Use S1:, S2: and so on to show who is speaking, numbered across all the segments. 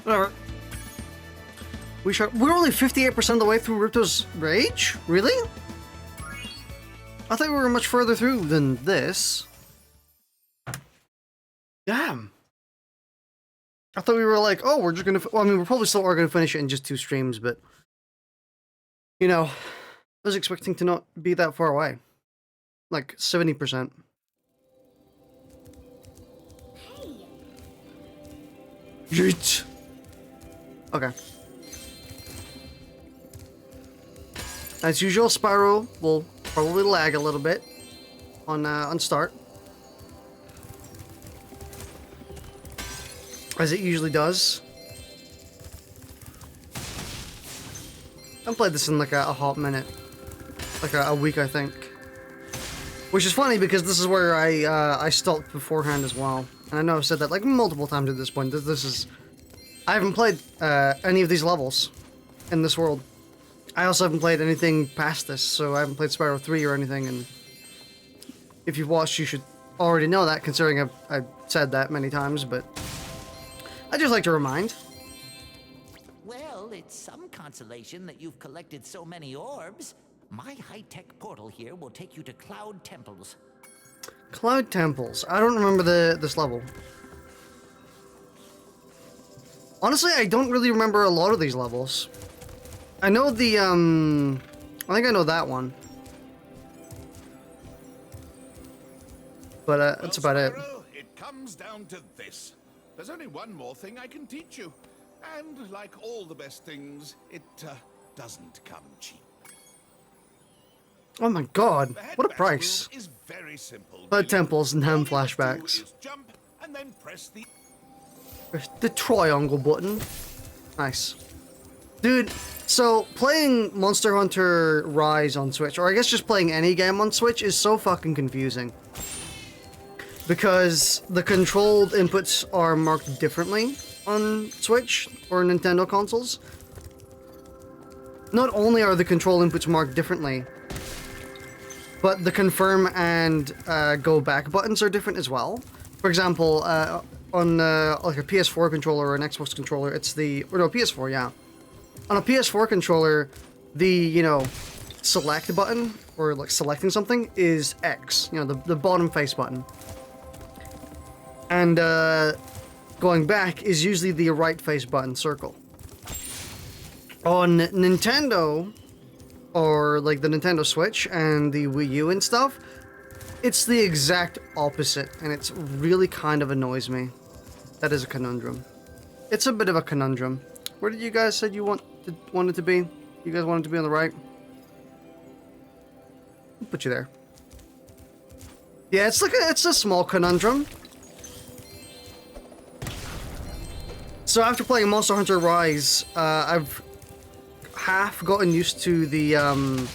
S1: Whatever. We're only 58% of the way through Ripto's Rage? Really? I thought we were much further through than this. Damn. I thought we were like, oh, we're just gonna... Well, I mean, we're probably still are gonna finish it in just 2 streams, but... You know, I was expecting to not be that far away. Like, 70%.
S2: Hey.
S1: Yeet. Okay. As usual, Spyro will probably lag a little bit on start, as it usually does. I've played this in like a hot minute, like a week, I think. Which is funny because this is where I stopped beforehand as well, and I know I've said that like multiple times at this point. This is I haven't played any of these levels in this world. I also haven't played anything past this, so I haven't played Spyro 3 or anything, and if you've watched, you should already know that, considering I've said that many times, but I just like to remind.
S3: Well, it's some consolation that you've collected so many orbs. My high-tech portal here will take you to Cloud Temples.
S1: Cloud Temples. I don't remember this level. Honestly, I don't really remember a lot of these levels. I know the, I think I know that one. But, that's about it.
S4: Spyro, it comes down to this. There's only one more thing I can teach you. And like all the best things, it doesn't come cheap.
S1: Oh my god,
S4: The head
S1: what a
S4: bash
S1: price.
S4: move is very simple.
S1: Cloud
S4: really.
S1: Temples and
S4: All
S1: ham
S4: you have to do
S1: flashbacks.
S4: is jump and then press the
S1: The triangle button. Nice. Dude, so playing Monster Hunter Rise on Switch, or I guess just playing any game on Switch, is so fucking confusing. Because the controlled inputs are marked differently on Switch or Nintendo consoles. Not only are the control inputs marked differently, but the confirm and go back buttons are different as well. For example, on like a PS4 controller or an Xbox controller, it's the... Or no, PS4, yeah. On a PS4 controller, the, you know, select button, or like selecting something, is X. You know, the bottom face button. And going back is usually the right face button, circle. On Nintendo, or like the Nintendo Switch and the Wii U and stuff, it's the exact opposite, and it's really kind of annoys me. That is a conundrum. It's a bit of a conundrum. Where did you guys said you wanted to be? You guys wanted to be on the right? I'll put you there. Yeah, it's a small conundrum. So after playing Monster Hunter Rise, I've half gotten used to the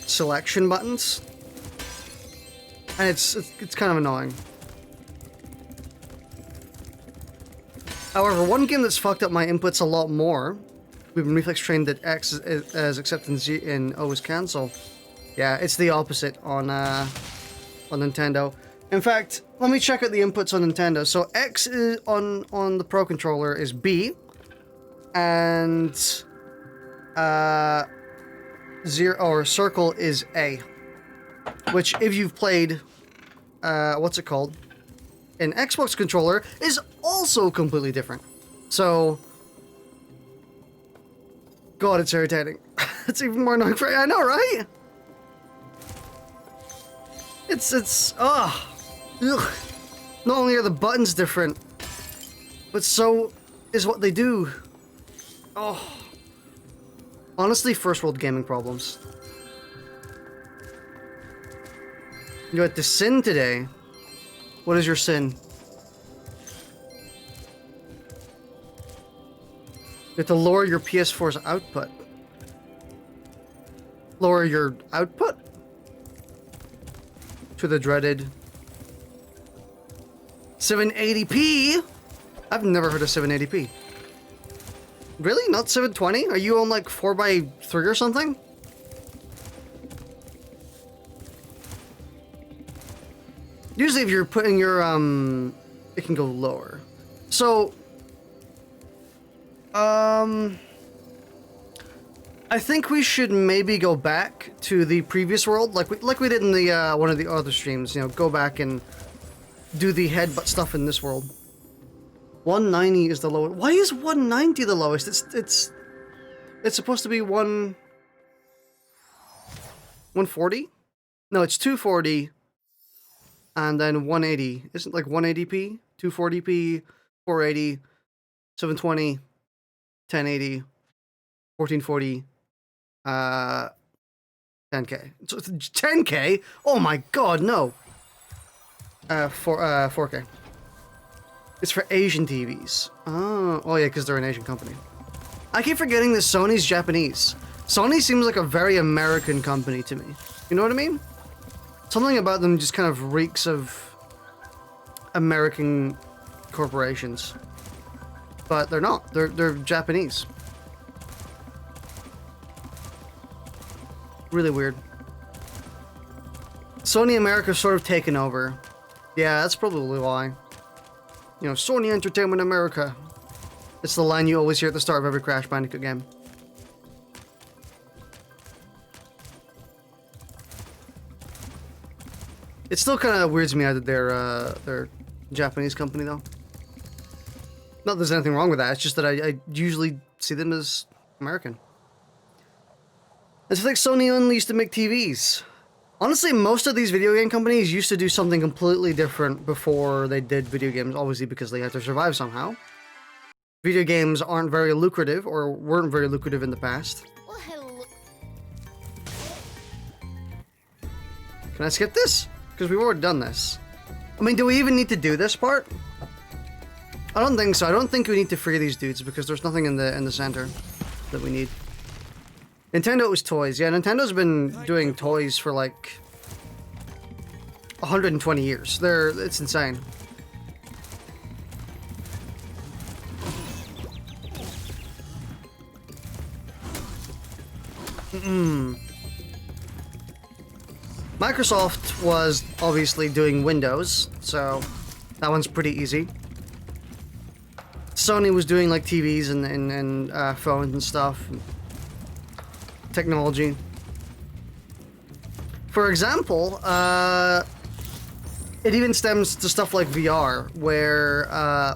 S1: selection buttons, and it's kind of annoying. However, one game that's fucked up my inputs a lot more, we've been reflex trained that X is accept and Z and O is cancel. Yeah, it's the opposite on Nintendo. In fact, let me check out the inputs on Nintendo. So X is on the Pro Controller is B, and zero or circle is A. Which, if you've played, what's it called? An Xbox controller is also completely different. So, God, it's irritating. It's even more annoying for I know, right? Ugh. Not only are the buttons different, but so is what they do. Oh. Honestly, first world gaming problems. You had to sin today. What is your sin? You have to lower your PS4's output. Lower your output? To the dreaded 780p? I've never heard of 780p. Really? Not 720? Are you on like 4x3 or something? Usually if you're putting your, it can go lower. So, I think we should maybe go back to the previous world, like we did in the one of the other streams. You know, go back and do the headbutt stuff in this world. 190 is the lowest. Why is 190 the lowest? It's supposed to be 140? No, it's 240 and then 180. Isn't it like 180p, 240p, 480, 720, 1080, 1440, 10K. So 10K? Oh my god, no. 4K. It's for Asian TVs. Oh yeah, because they're an Asian company. I keep forgetting that Sony's Japanese. Sony seems like a very American company to me. You know what I mean? Something about them just kind of reeks of American corporations. But they're not. They're Japanese. Really weird. Sony America's sort of taken over. Yeah, that's probably why. You know, Sony Entertainment America. It's the line you always hear at the start of every Crash Bandicoot game. It still kind of weirds me out that they're Japanese company though. Not that there's anything wrong with that. It's just that I usually see them as American. It's like Sony only used to make TVs. Honestly, most of these video game companies used to do something completely different before they did video games, obviously because they had to survive somehow. Video games aren't very lucrative, or weren't very lucrative in the past.
S2: Well, hello.
S1: Can I skip this? Because we've already done this. I mean, do we even need to do this part? I don't think so. I don't think we need to free these dudes because there's nothing in the center that we need. Nintendo was toys. Yeah, Nintendo's been doing toys for like 120 years. It's insane. Microsoft was obviously doing Windows, so that one's pretty easy. Sony was doing like TVs and phones and stuff. Technology. For example, it even stems to stuff like VR, where,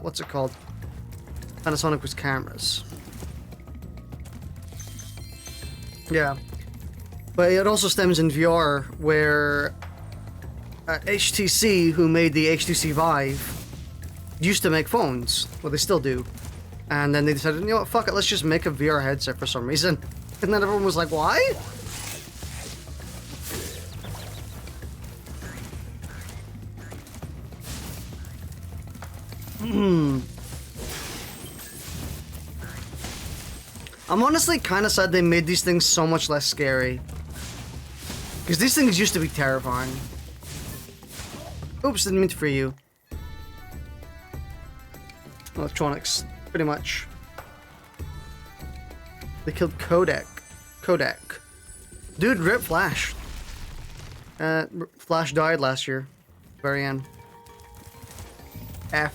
S1: what's it called? Panasonic was cameras. Yeah. But it also stems in VR, where HTC, who made the HTC Vive, used to make phones. Well, they still do. And then they decided, you know what, fuck it, let's just make a VR headset for some reason. And then everyone was like, why? I'm honestly kind of sad they made these things so much less scary. Because these things used to be terrifying. Oops, didn't mean to free you. Electronics, pretty much. They killed Kodak. Dude, rip Flash. Flash died last year. Very end. F.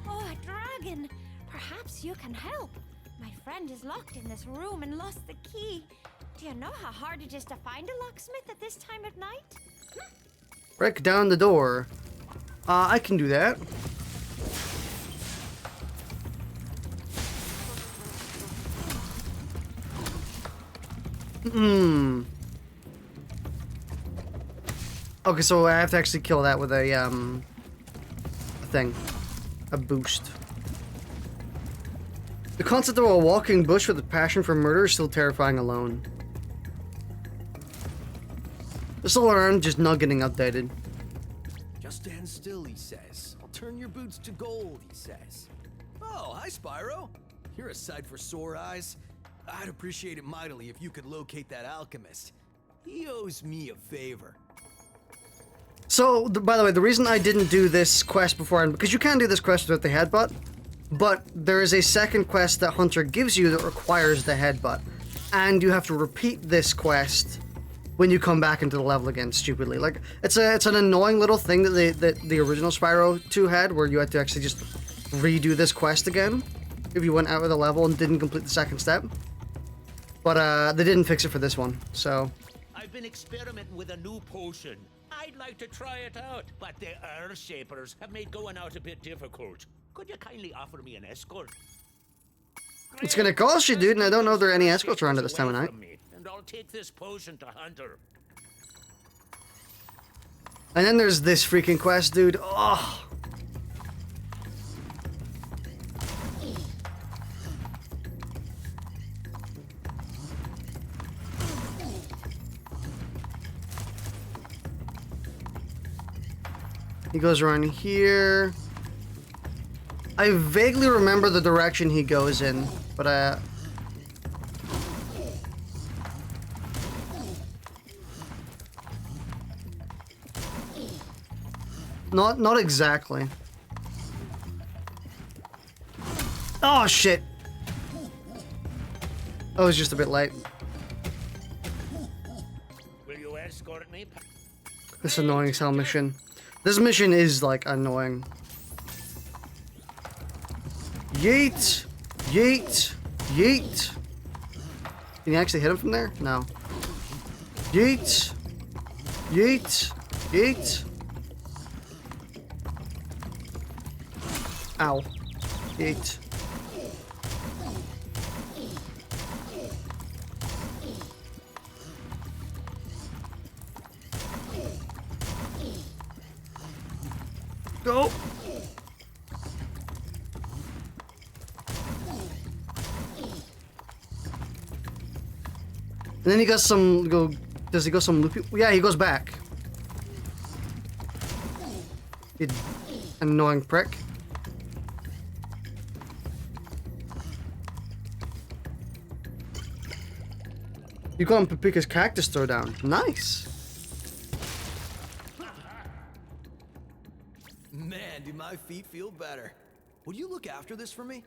S2: Oh, a dragon. Perhaps you can help. My friend is locked in this room and lost the key. Do you know how hard it is to find a locksmith at this time of night?
S1: Break down the door. I can do that. Okay, so I have to actually kill that with a thing. A boost. The concept of a walking bush with a passion for murder is still terrifying alone. This all around just not getting updated.
S5: Just stand still, he says. I'll turn your boots to gold, he says. Oh, hi, Spyro. You're a sight for sore eyes. I'd appreciate it mightily if you could locate that alchemist. He owes me a favor.
S1: So, by the way, the reason I didn't do this quest before, because you can do this quest without the headbutt, but there is a second quest that Hunter gives you that requires the headbutt. And you have to repeat this quest when you come back into the level again stupidly. Like, it's an annoying little thing that the original Spyro 2 had, where you had to actually just redo this quest again if you went out of the level and didn't complete the second step. But they didn't fix it for this one, so...
S6: I've been experimenting with a new potion. I'd like to try it out, but the Earth Shapers have made going out a bit difficult. Could you kindly offer me an escort?
S1: It's gonna cost you, dude, and I don't know if there are any escorts around at this time of night.
S6: And I'll take this potion to Hunter.
S1: And then there's this freaking quest, dude. Oh. He goes around here. I vaguely remember the direction he goes in, but not exactly. Oh shit. I was just a bit late.
S6: Will you escort me?
S1: This annoying as hell mission. This mission is like annoying. Yeet! Yeet! Yeet! Can you actually hit him from there? No. Yeet! Yeet! Yeet! Ow. Yeet. Go! And then he got some does he go some loopy? Yeah, he goes back. You annoying prick. You got him to pick his cactus throw down. Nice.
S5: Man, do my feet feel better. Would you look after this for me?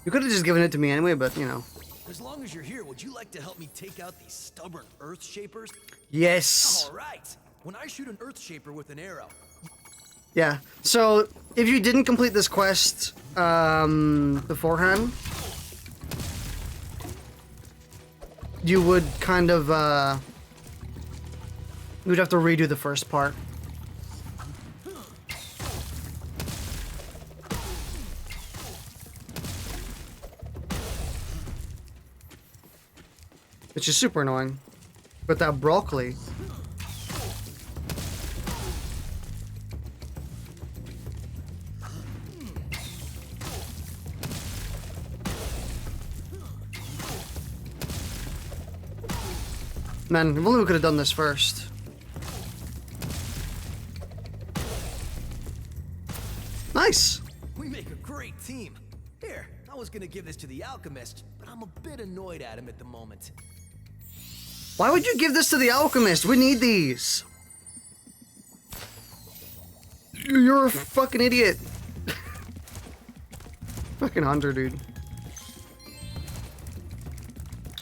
S1: You could have just given it to me anyway, but you know.
S5: As long as you're here, would you like to help me take out these stubborn Earth Shapers?
S1: Yes.
S5: All right. When I shoot an Earth Shaper with an arrow.
S1: Yeah. So if you didn't complete this quest beforehand, you would kind of you'd have to redo the first part. Which is super annoying. But that broccoli. Man, if only we could have done this first. Nice!
S5: We make a great team. Here, I was gonna give this to the alchemist, but I'm a bit annoyed at him at the moment.
S1: Why would you give this to the alchemist? We need these. You're a fucking idiot. Fucking Hunter, dude.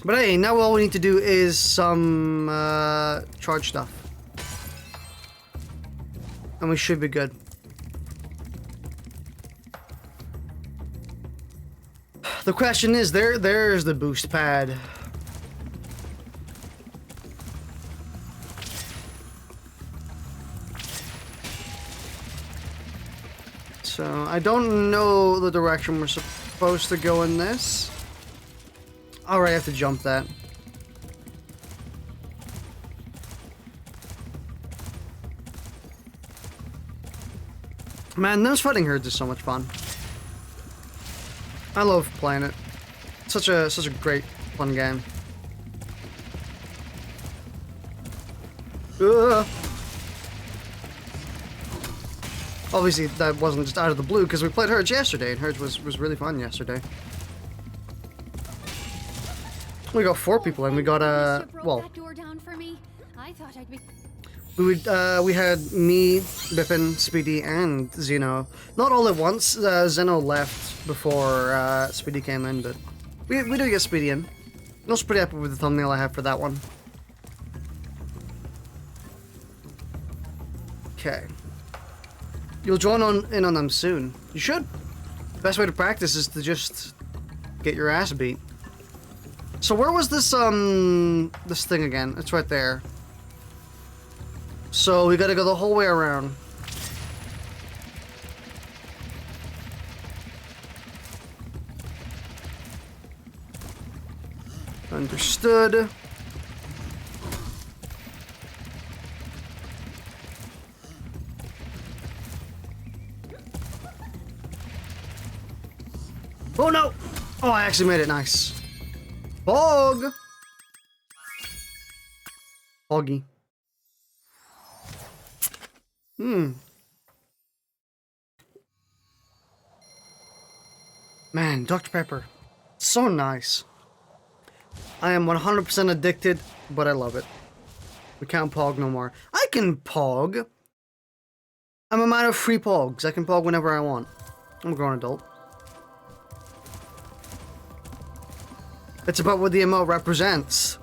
S1: But hey, now all we need to do is some charge stuff. And we should be good. The question is, there's the boost pad. So, I don't know the direction we're supposed to go in this. Alright, I have to jump that. Man, those Fightin Herds is so much fun. I love playing it. Such a great, fun game. Ugh. Obviously, that wasn't just out of the blue, because we played Herds yesterday, and Herds was really fun yesterday. We got 4 people, and we got well.
S2: That door down for me. I thought I'd be.
S1: We had me, Bippin, Speedy, and Zeno. Not all at once. Zeno left before Speedy came in, but We do get Speedy in. I was pretty happy with the thumbnail I have for that one. Okay. You'll join in on them soon. You should. The best way to practice is to just get your ass beat. So where was this this thing again? It's right there. So we gotta go the whole way around. Understood. Oh no! Oh, I actually made it nice. Bog! Boggy. Man, Dr. Pepper. So nice. I am 100% addicted, but I love it. We can't pog no more. I can pog! I'm a man of free pogs. I can pog whenever I want. I'm a grown adult. It's about what the emote represents,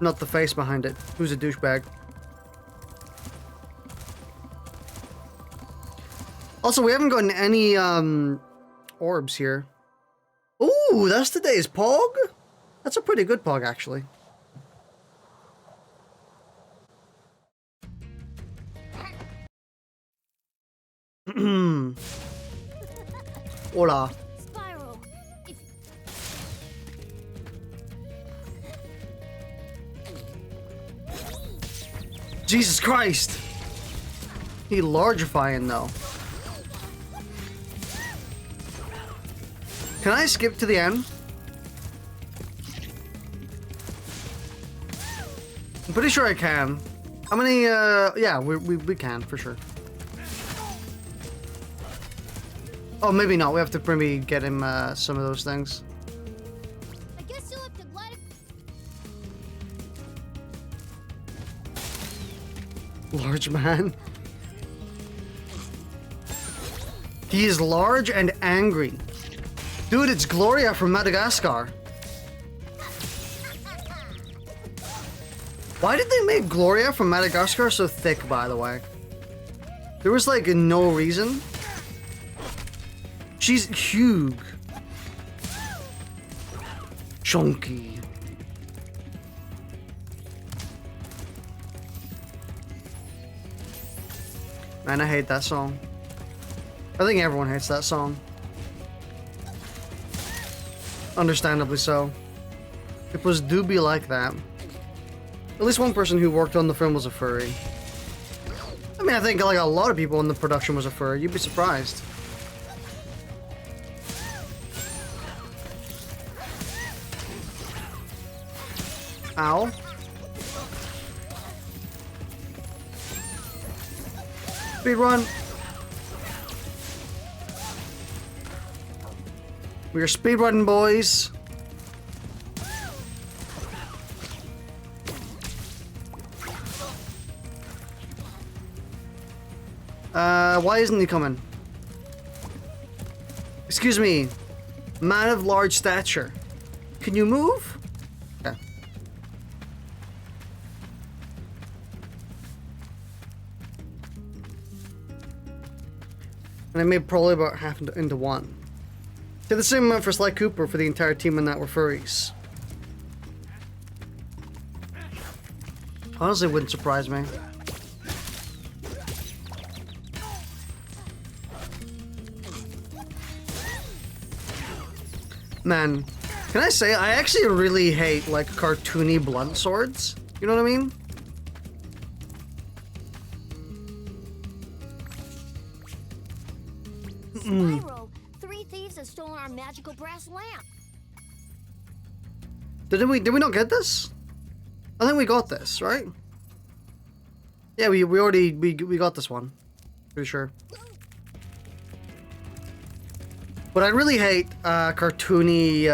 S1: not the face behind it. Who's a douchebag? Also, we haven't gotten any orbs here. Ooh, that's today's pog? That's a pretty good pog, actually. Hola.
S2: Spyro, if...
S1: Jesus Christ! He largifying though. Can I skip to the end? I'm pretty sure I can. How many, yeah, we can, for sure. Oh, maybe not. We have to maybe get him, some of those things.
S2: I guess you'll have to glide...
S1: Large man. He is large and angry. Dude, it's Gloria from Madagascar. Why did they make Gloria from Madagascar so thick, by the way? There was, like, no reason. She's huge. Chunky. Man, I hate that song. I think everyone hates that song. Understandably so. It was do be like that. At least one person who worked on the film was a furry. I mean, I think like a lot of people in the production was a furry. You'd be surprised. Ow. Speed run. We are speedrunning, boys. Why isn't he coming? Excuse me, man of large stature. Can you move? Okay. And I made probably about half into one. Did the same amount for Sly Cooper for the entire team and that were furries. Honestly, it wouldn't surprise me. Man, can I say, I actually really hate, like, cartoony blunt swords. You know what I mean?
S2: Spyro, 3 thieves have stolen our magical brass lamp.
S1: Did we not get this? I think we got this, right? Yeah, we got this one. Pretty sure. But I really hate cartoony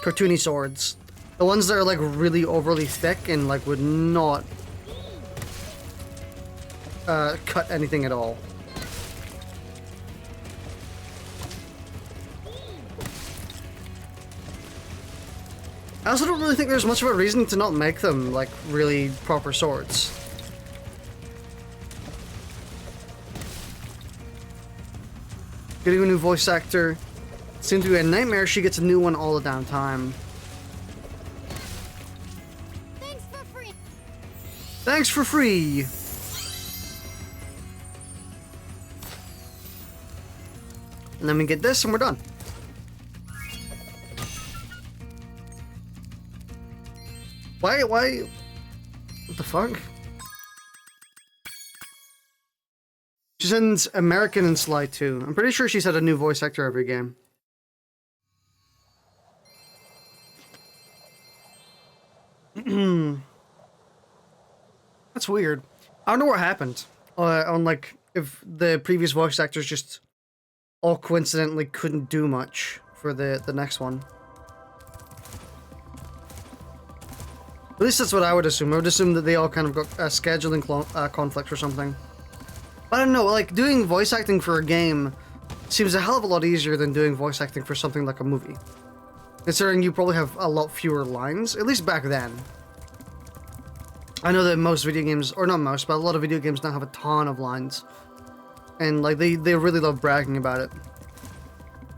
S1: cartoony swords. The ones that are like really overly thick and like would not cut anything at all. I also don't really think there's much of a reason to not make them, like, really proper swords. Getting a new voice actor seems to be a nightmare. She gets a new one all the damn time.
S2: Thanks for free.
S1: Thanks for free! And then we get this and we're done. Why? What the fuck? She sends American and Sly too. I'm pretty sure she's had a new voice actor every game. That's weird. I don't know what happened. On like, if the previous voice actors just all coincidentally couldn't do much for the next one. At least that's what I would assume. I would assume that they all kind of got scheduling conflicts or something. But I don't know, like, doing voice acting for a game seems a hell of a lot easier than doing voice acting for something like a movie. Considering you probably have a lot fewer lines, at least back then. I know that most video games, or not most, but a lot of video games now have a ton of lines. And, like, they really love bragging about it.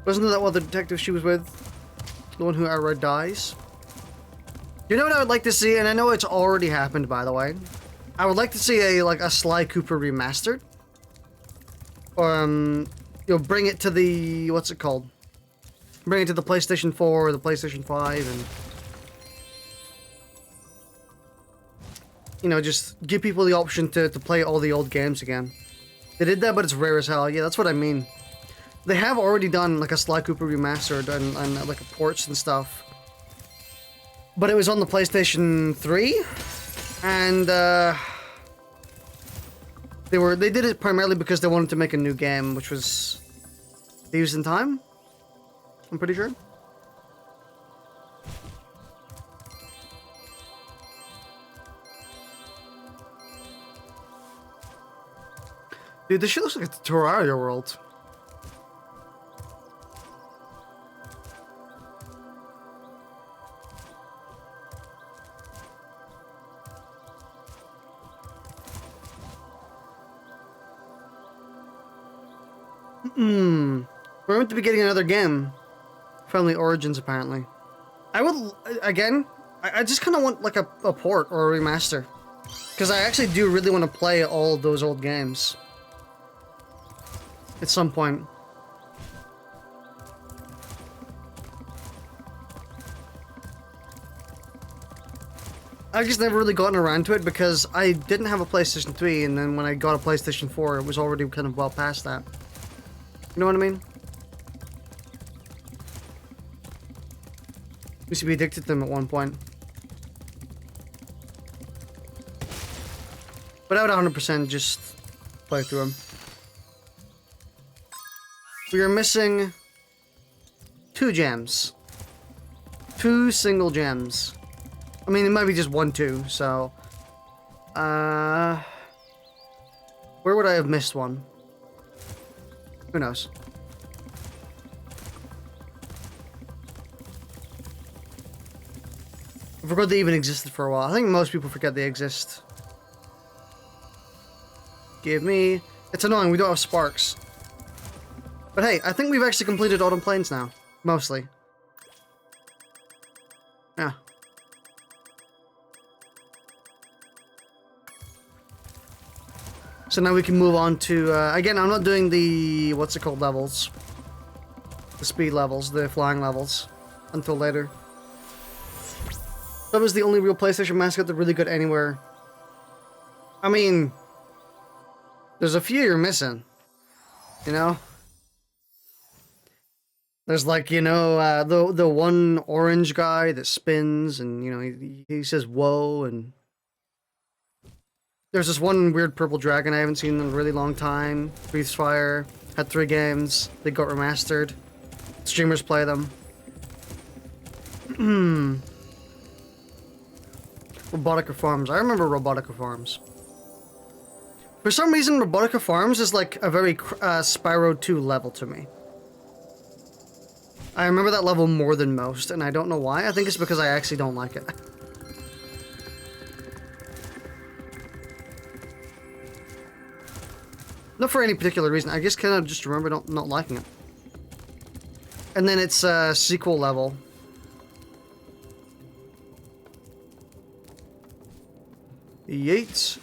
S1: Wasn't that what the detective she was with? The one who outright dies? You know what I would like to see, and I know it's already happened, by the way. I would like to see a Sly Cooper remastered. Or, bring it to the, what's it called? Bring it to the PlayStation 4 or the PlayStation 5 and... just give people the option to play all the old games again. They did that, but it's rare as hell. Yeah, that's what I mean. They have already done, like, a Sly Cooper remastered and like, ports and stuff. But it was on the PlayStation 3, and they did it primarily because they wanted to make a new game, which was Thieves in Time, I'm pretty sure. Dude, this shit looks like a Terraria world. We're meant to be getting another game. Family Origins, apparently. I would, again, I just kind of want, like, a port or a remaster. Because I actually do really want to play all of those old games. At some point. I've just never really gotten around to it because I didn't have a PlayStation 3, and then when I got a PlayStation 4, it was already kind of well past that. You know what I mean? Used to be addicted to them at one point. But I would 100% just play through them. We are missing 2 gems. 2 single gems. I mean, it might be just 1, 2, so... Where would I have missed one? Who knows? I forgot they even existed for a while. I think most people forget they exist. Give me... It's annoying, we don't have sparks. But hey, I think we've actually completed Autumn Plains now. Mostly. Yeah. So now we can move on to, again, I'm not doing the, what's it called, levels. The speed levels, the flying levels, until later. That was the only real PlayStation mascot that really got anywhere. I mean, there's a few you're missing, you know? There's like, you know, the one orange guy that spins and, you know, he says whoa, and there's this one weird purple dragon I haven't seen in a really long time. Breathes Fire. Had 3 games. They got remastered. Streamers play them. Robotica Farms. I remember Robotica Farms. For some reason, Robotica Farms is like a very Spyro 2 level to me. I remember that level more than most, and I don't know why. I think it's because I actually don't like it. Not for any particular reason. I just kind of just remember not liking it. And then it's a sequel level. Yeet.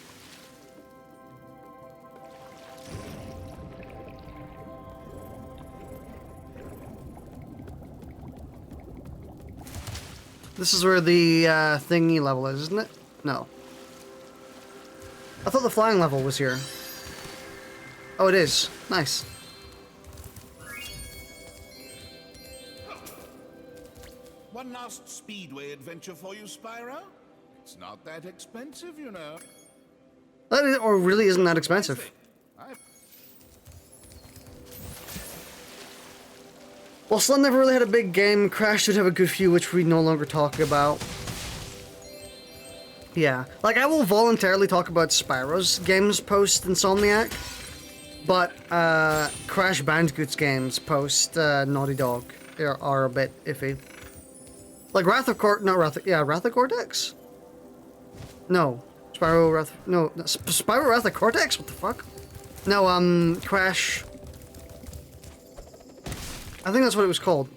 S1: This is where the thingy level is, isn't it? No. I thought the flying level was here. Oh, it is. Nice.
S4: One last Speedway adventure for you, Spyro. It's not that expensive, you know.
S1: That is, or really isn't that expensive. Well, Slun never really had a big game. Crash did have a good few, which we no longer talk about. Yeah. Like, I will voluntarily talk about Spyro's games post Insomniac, but Crash Bandicoot's games post Naughty Dog are a bit iffy. Like Wrath of Cortex? No. Spyro Wrath of Cortex? What the fuck? No, Crash... I think that's what it was called.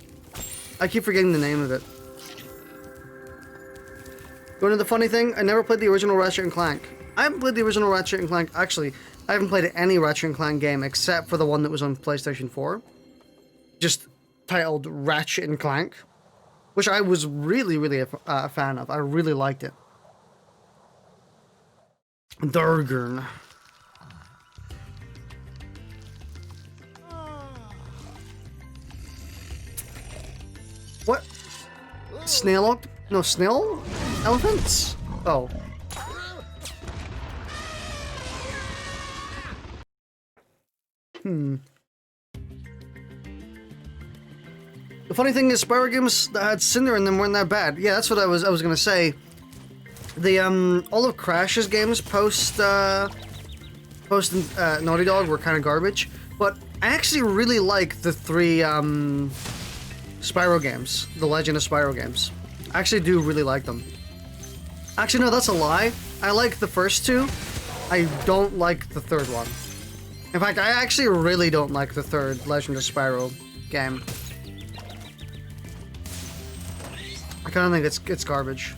S1: I keep forgetting the name of it. You know the funny thing? I never played the original Ratchet and Clank. I haven't played the original Ratchet and Clank. Actually, I haven't played any Ratchet and Clank game except for the one that was on PlayStation 4. Just titled Ratchet and Clank. Which I was really a fan of. I really liked it. Durgern. What? Snail? No, snail? Elephants? Oh. The funny thing is, Spyro games that had Cinder in them weren't that bad. Yeah, that's what I was gonna say. The all of Crash's games post Naughty Dog were kind of garbage, but I actually really like the three Spyro games, the Legend of Spyro games. I actually do really like them. Actually, no, that's a lie. I like the first two. I don't like the third one. In fact, I actually really don't like the third Legend of Spyro game. I kind of think it's garbage.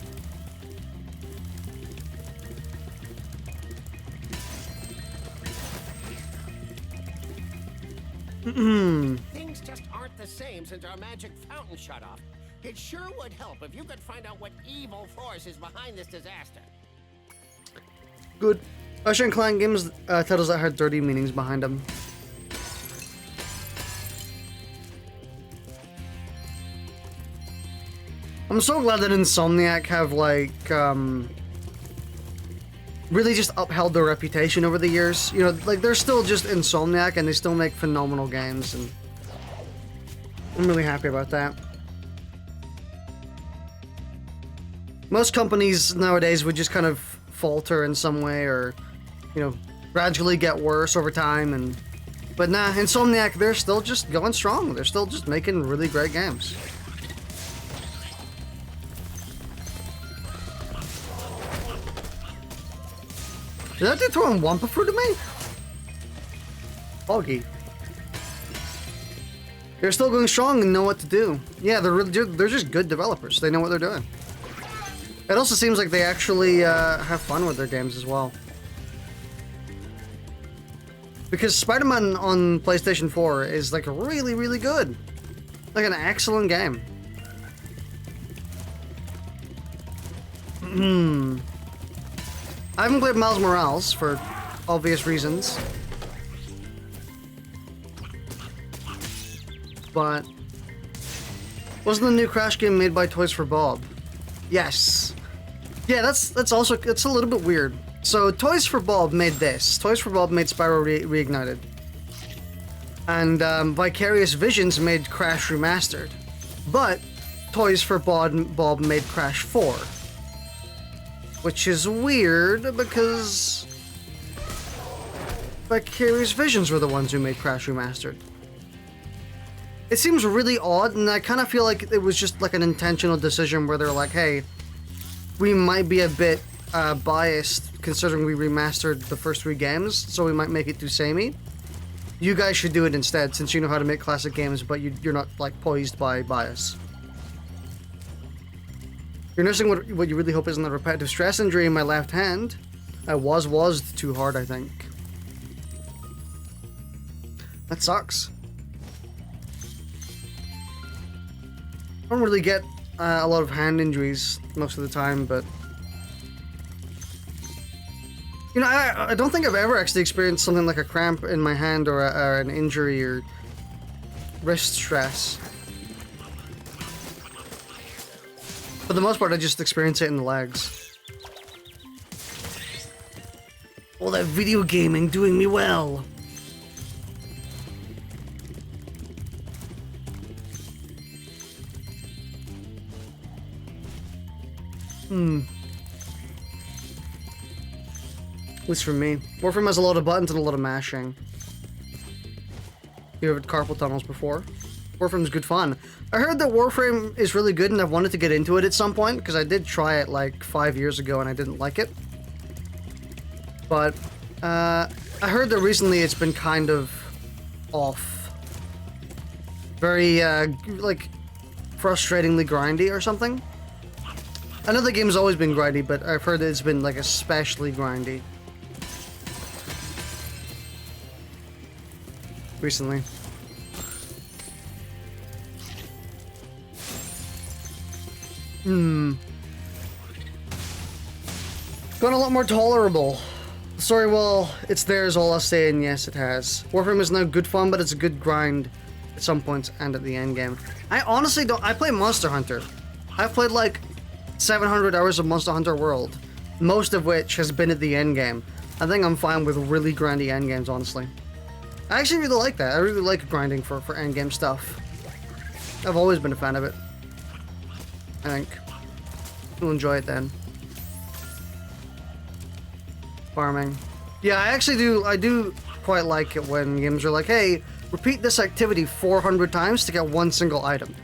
S7: Things just aren't the same since our magic fountain shut off. It sure would help if you could find out what evil force is behind this disaster.
S1: Good. Ratchet and Clank games titles that had dirty meanings behind them. I'm so glad that Insomniac have like really just upheld their reputation over the years. You know, like they're still just Insomniac and they still make phenomenal games, and I'm really happy about that. Most companies nowadays would just kind of falter in some way, or you know, gradually get worse over time, but nah, Insomniac, they're still just going strong. They're still just making really great games. Did that dude throwing Wumpa Fruit at me? Foggy. They're still going strong and know what to do. Yeah, they're just good developers. They know what they're doing. It also seems like they actually have fun with their games as well. Because Spider-Man on PlayStation 4 is like really good. Like an excellent game. I haven't played Miles Morales for obvious reasons. But wasn't the new Crash game made by Toys for Bob? Yes. Yeah, that's also, it's a little bit weird. So Toys for Bob made this. Toys for Bob made Spyro Reignited. And Vicarious Visions made Crash Remastered. But Toys for Bob made Crash 4. Which is weird because Vicarious Visions were the ones who made Crash Remastered. It seems really odd, and I kind of feel like it was just like an intentional decision where they're like, hey, we might be a bit biased considering we remastered the first 3 games, so we might make it too samey. You guys should do it instead, since you know how to make classic games, but you're not like poised by bias. You're nursing what you really hope isn't a repetitive stress injury in my left hand. I was too hard, I think. That sucks. I don't really get a lot of hand injuries most of the time, but... You know, I don't think I've ever actually experienced something like a cramp in my hand or an injury or wrist stress. For the most part, I just experience it in the legs. All that video gaming doing me well. At least for me. Warframe has a lot of buttons and a lot of mashing. You have carpal tunnels before. Warframe's good fun. I heard that Warframe is really good and I've wanted to get into it at some point because I did try it like 5 years ago and I didn't like it. But I heard that recently it's been kind of off. Very like frustratingly grindy or something. I know the game's always been grindy, but I've heard that it's been like especially grindy recently. Gone a lot more tolerable. Sorry, well, it's there is all I'll say, and yes, it has. Warframe is now good fun, but it's a good grind at some points and at the end game. I honestly don't. I play Monster Hunter. I've played like 700 hours of Monster Hunter World, most of which has been at the end game. I think I'm fine with really grindy end games, honestly. I actually really like that. I really like grinding for end game stuff. I've always been a fan of it. I think. You'll enjoy it then. Farming. Yeah, I actually do. I do quite like it when games are like, hey, repeat this activity 400 times to get one single item.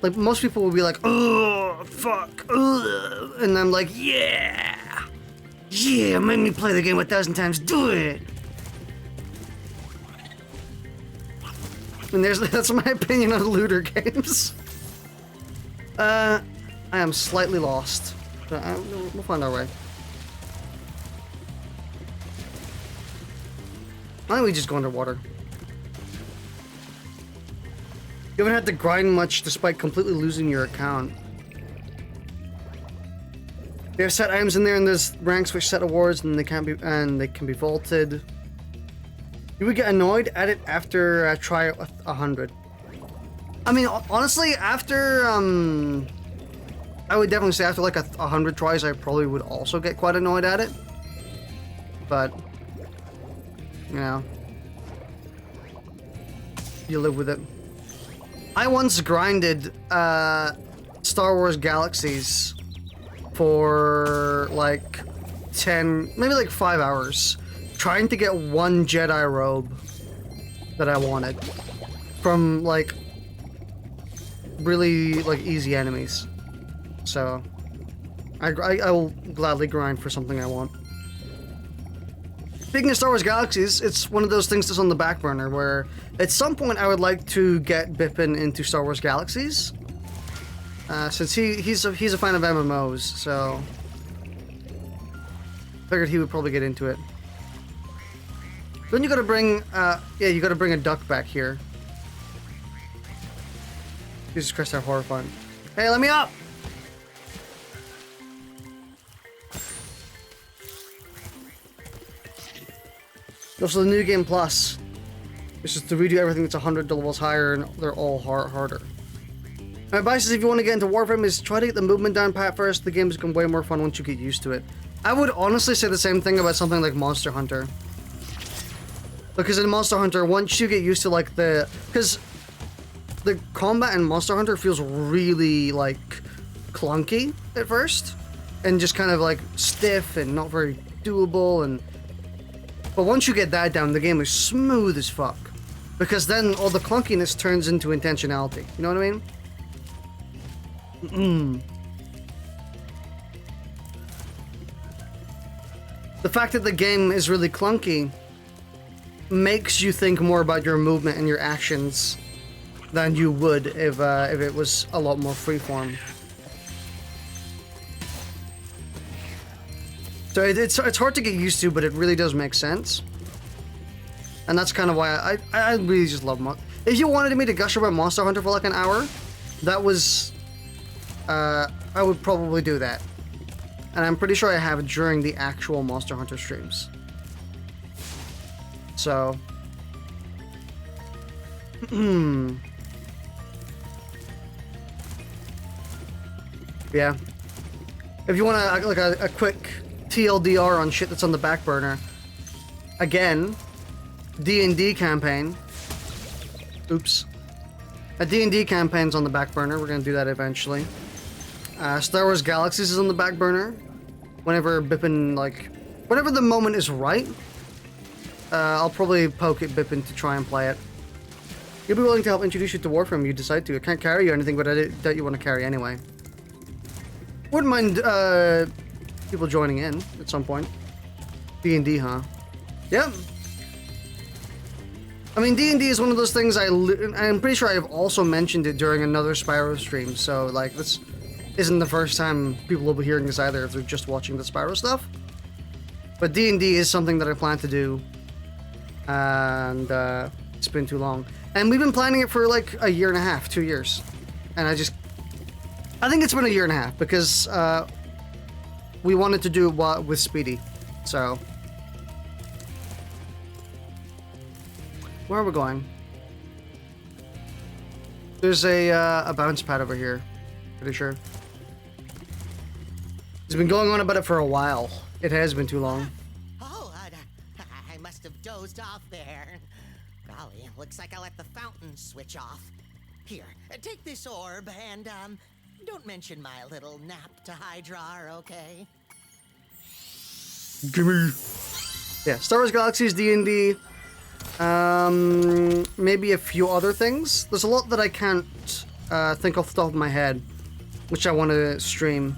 S1: Like, most people will be like, oh, fuck, ugh. And I'm like, yeah, make me play the game 1,000 times, do it. And that's my opinion on looter games. I am slightly lost, but we'll find our way. Why don't we just go underwater? You haven't had to grind much despite completely losing your account. They have set items in there and there's ranks which set awards and they can be vaulted. You would get annoyed at it after try it with 100. I mean, honestly, after I would definitely say after like 100 tries, I probably would also get quite annoyed at it. But you know, you live with it. I once grinded Star Wars Galaxies for like 10, maybe like 5 hours, trying to get one Jedi robe that I wanted from like really like easy enemies. So I will gladly grind for something I want. Speaking of Star Wars Galaxies, it's one of those things that's on the back burner where at some point I would like to get Bippin into Star Wars Galaxies. Since he's a fan of MMOs, so figured he would probably get into it. Then you gotta bring, you gotta bring a duck back here. Jesus Christ, how horrifying. Hey, let me up! Also, the New Game Plus. It's just to redo everything that's 100 levels higher and they're all harder. My advice is if you want to get into Warframe is try to get the movement down pat first. The game's become way more fun once you get used to it. I would honestly say the same thing about something like Monster Hunter. Because in Monster Hunter, once you get used to like because the combat in Monster Hunter feels really like clunky at first. And just kind of like stiff and not very doable, but once you get that down, the game is smooth as fuck. Because then all the clunkiness turns into intentionality. You know what I mean? The fact that the game is really clunky makes you think more about your movement and your actions than you would if it was a lot more freeform. So it's hard to get used to, but it really does make sense. And that's kind of why I really just love If you wanted me to gush about Monster Hunter for like an hour, that was... I would probably do that. And I'm pretty sure I have during the actual Monster Hunter streams. So... yeah. If you want to, like a quick TLDR on shit that's on the back burner, again, D&D campaign. Oops. A D&D campaign's on the back burner. We're gonna do that eventually. Star Wars Galaxies is on the back burner. Whenever Bippin, like, whenever the moment is right, I'll probably poke at Bippin to try and play it. You'll be willing to help introduce you to Warframe if you decide to. I can't carry you or anything, but I doubt you want to carry anyway. Wouldn't mind people joining in at some point. D&D, huh? Yep. I mean, D&D is one of those things I'm pretty sure I've also mentioned it during another Spyro stream, so, like, this isn't the first time people will be hearing this either if they're just watching the Spyro stuff. But D&D is something that I plan to do, and it's been too long. And we've been planning it for, like, a year and a half, 2 years. And I think it's been a year and a half, because we wanted to do it with Speedy, so... Where are we going? There's a bounce pad over here. Pretty sure. He's been going on about it for a while. It has been too long.
S7: Oh, I must have dozed off there. Golly, looks like I let the fountain switch off. Here, take this orb and, don't mention my little nap to Hydra, okay?
S1: Gimme. Yeah, Star Wars Galaxies, D&D. Maybe a few other things. There's a lot that I can't think off the top of my head, which I want to stream.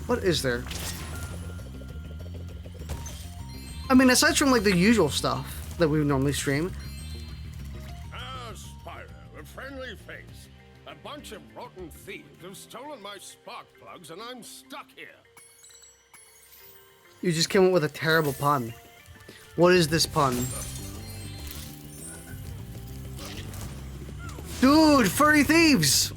S1: What is there? I mean, aside from like the usual stuff that we would normally stream.
S8: Ah, Spyro, a friendly face. A bunch of rotten thieves have stolen my spark plugs and I'm stuck here.
S1: You just came up with a terrible pun. What is this pun? Dude, furry thieves!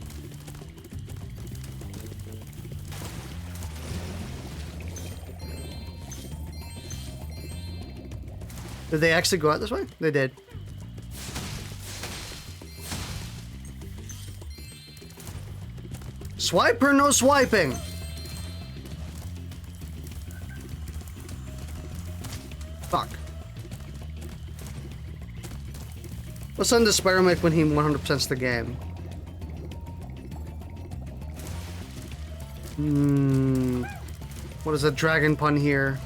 S1: Did they actually go out this way? They did. Swipe or no swiping? Fuck. What sound does Spyro make when he 100%'s the game? What is a dragon pun here?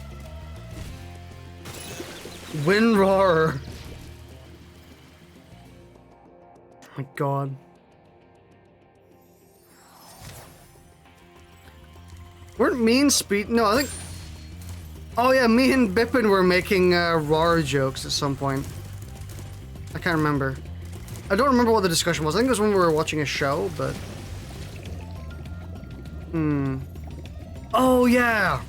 S1: Winroar! Oh my god. Weren't me and Speed... No, I think... Oh yeah, me and Bippin were making roar jokes at some point. I can't remember. I don't remember what the discussion was. I think it was when we were watching a show, but... Oh yeah!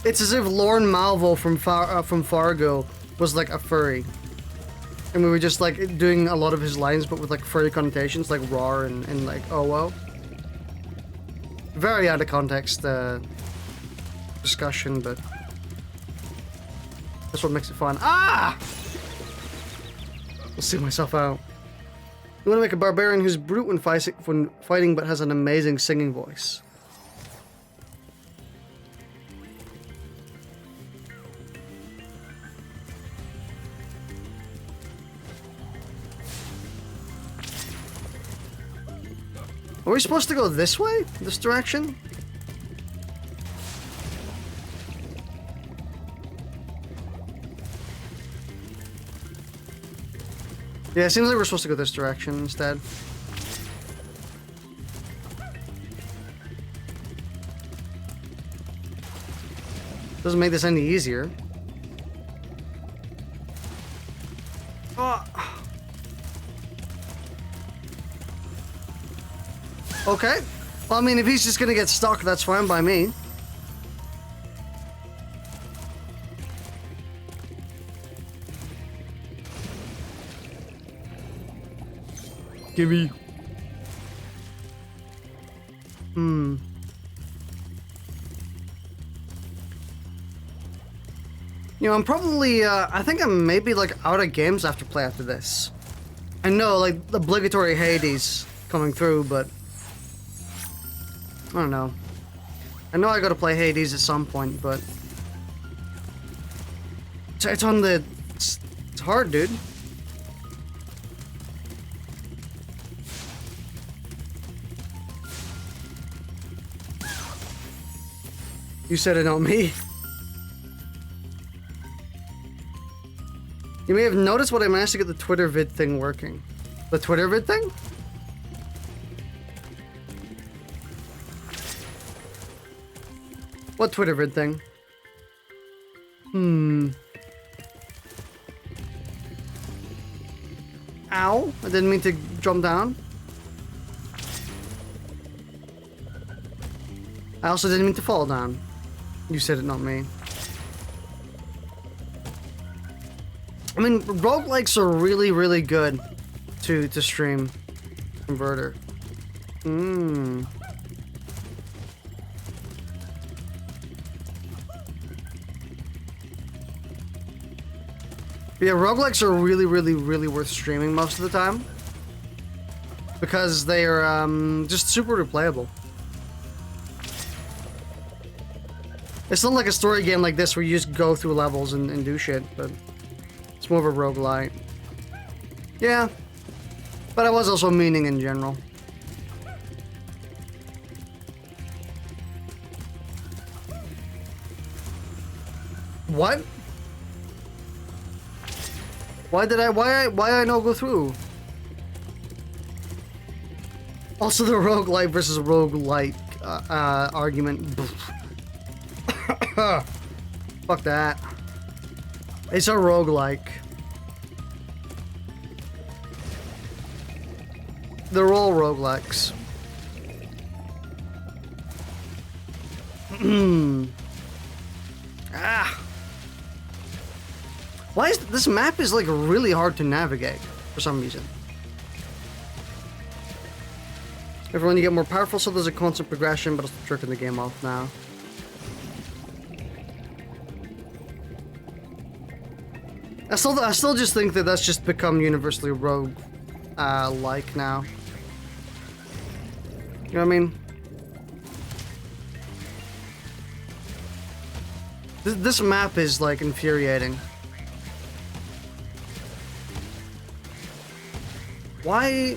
S1: It's as if Lorne Malvo from Fargo was like a furry. And we were just like doing a lot of his lines but with like furry connotations like roar and like oh wow. Very out of context discussion, but that's what makes it fun. Ah! I'll see myself out. You want to make a barbarian who's brute when fighting but has an amazing singing voice. Are we supposed to go this way? This direction? Yeah, it seems like we're supposed to go this direction instead. Doesn't make this any easier. Oh. Okay. Well, I mean, if he's just gonna get stuck, that's fine by me. Gimme. Hmm. You know, I'm probably, I think I'm maybe, like, out of games I have to play after this. I know, like, obligatory Hades coming through, but... I don't know. I know I gotta play Hades at some point, but... It's on the... It's hard, dude. You said it, not me. You may have noticed what I managed to get the Twitter vid thing working. The Twitter vid thing? What Twitter vid thing? Ow! I didn't mean to jump down. I also didn't mean to fall down. You said it, not me. I mean, roguelikes are really, really good to stream Converter. Yeah, roguelikes are really, really, really worth streaming most of the time. Because they are just super replayable. It's not like a story game like this where you just go through levels and do shit, but it's more of a roguelite. Yeah, but I was also meaning in general. What? Why I not go through? Also the roguelite versus roguelite argument. Fuck that. It's a roguelike. They're all roguelikes. Ah. Why is this map is like really hard to navigate for some reason? Everyone, you get more powerful, so there's a constant progression, but it's jerking the game off now. I still just think that that's just become universally rogue like now. You know what I mean? This map is like infuriating. Why?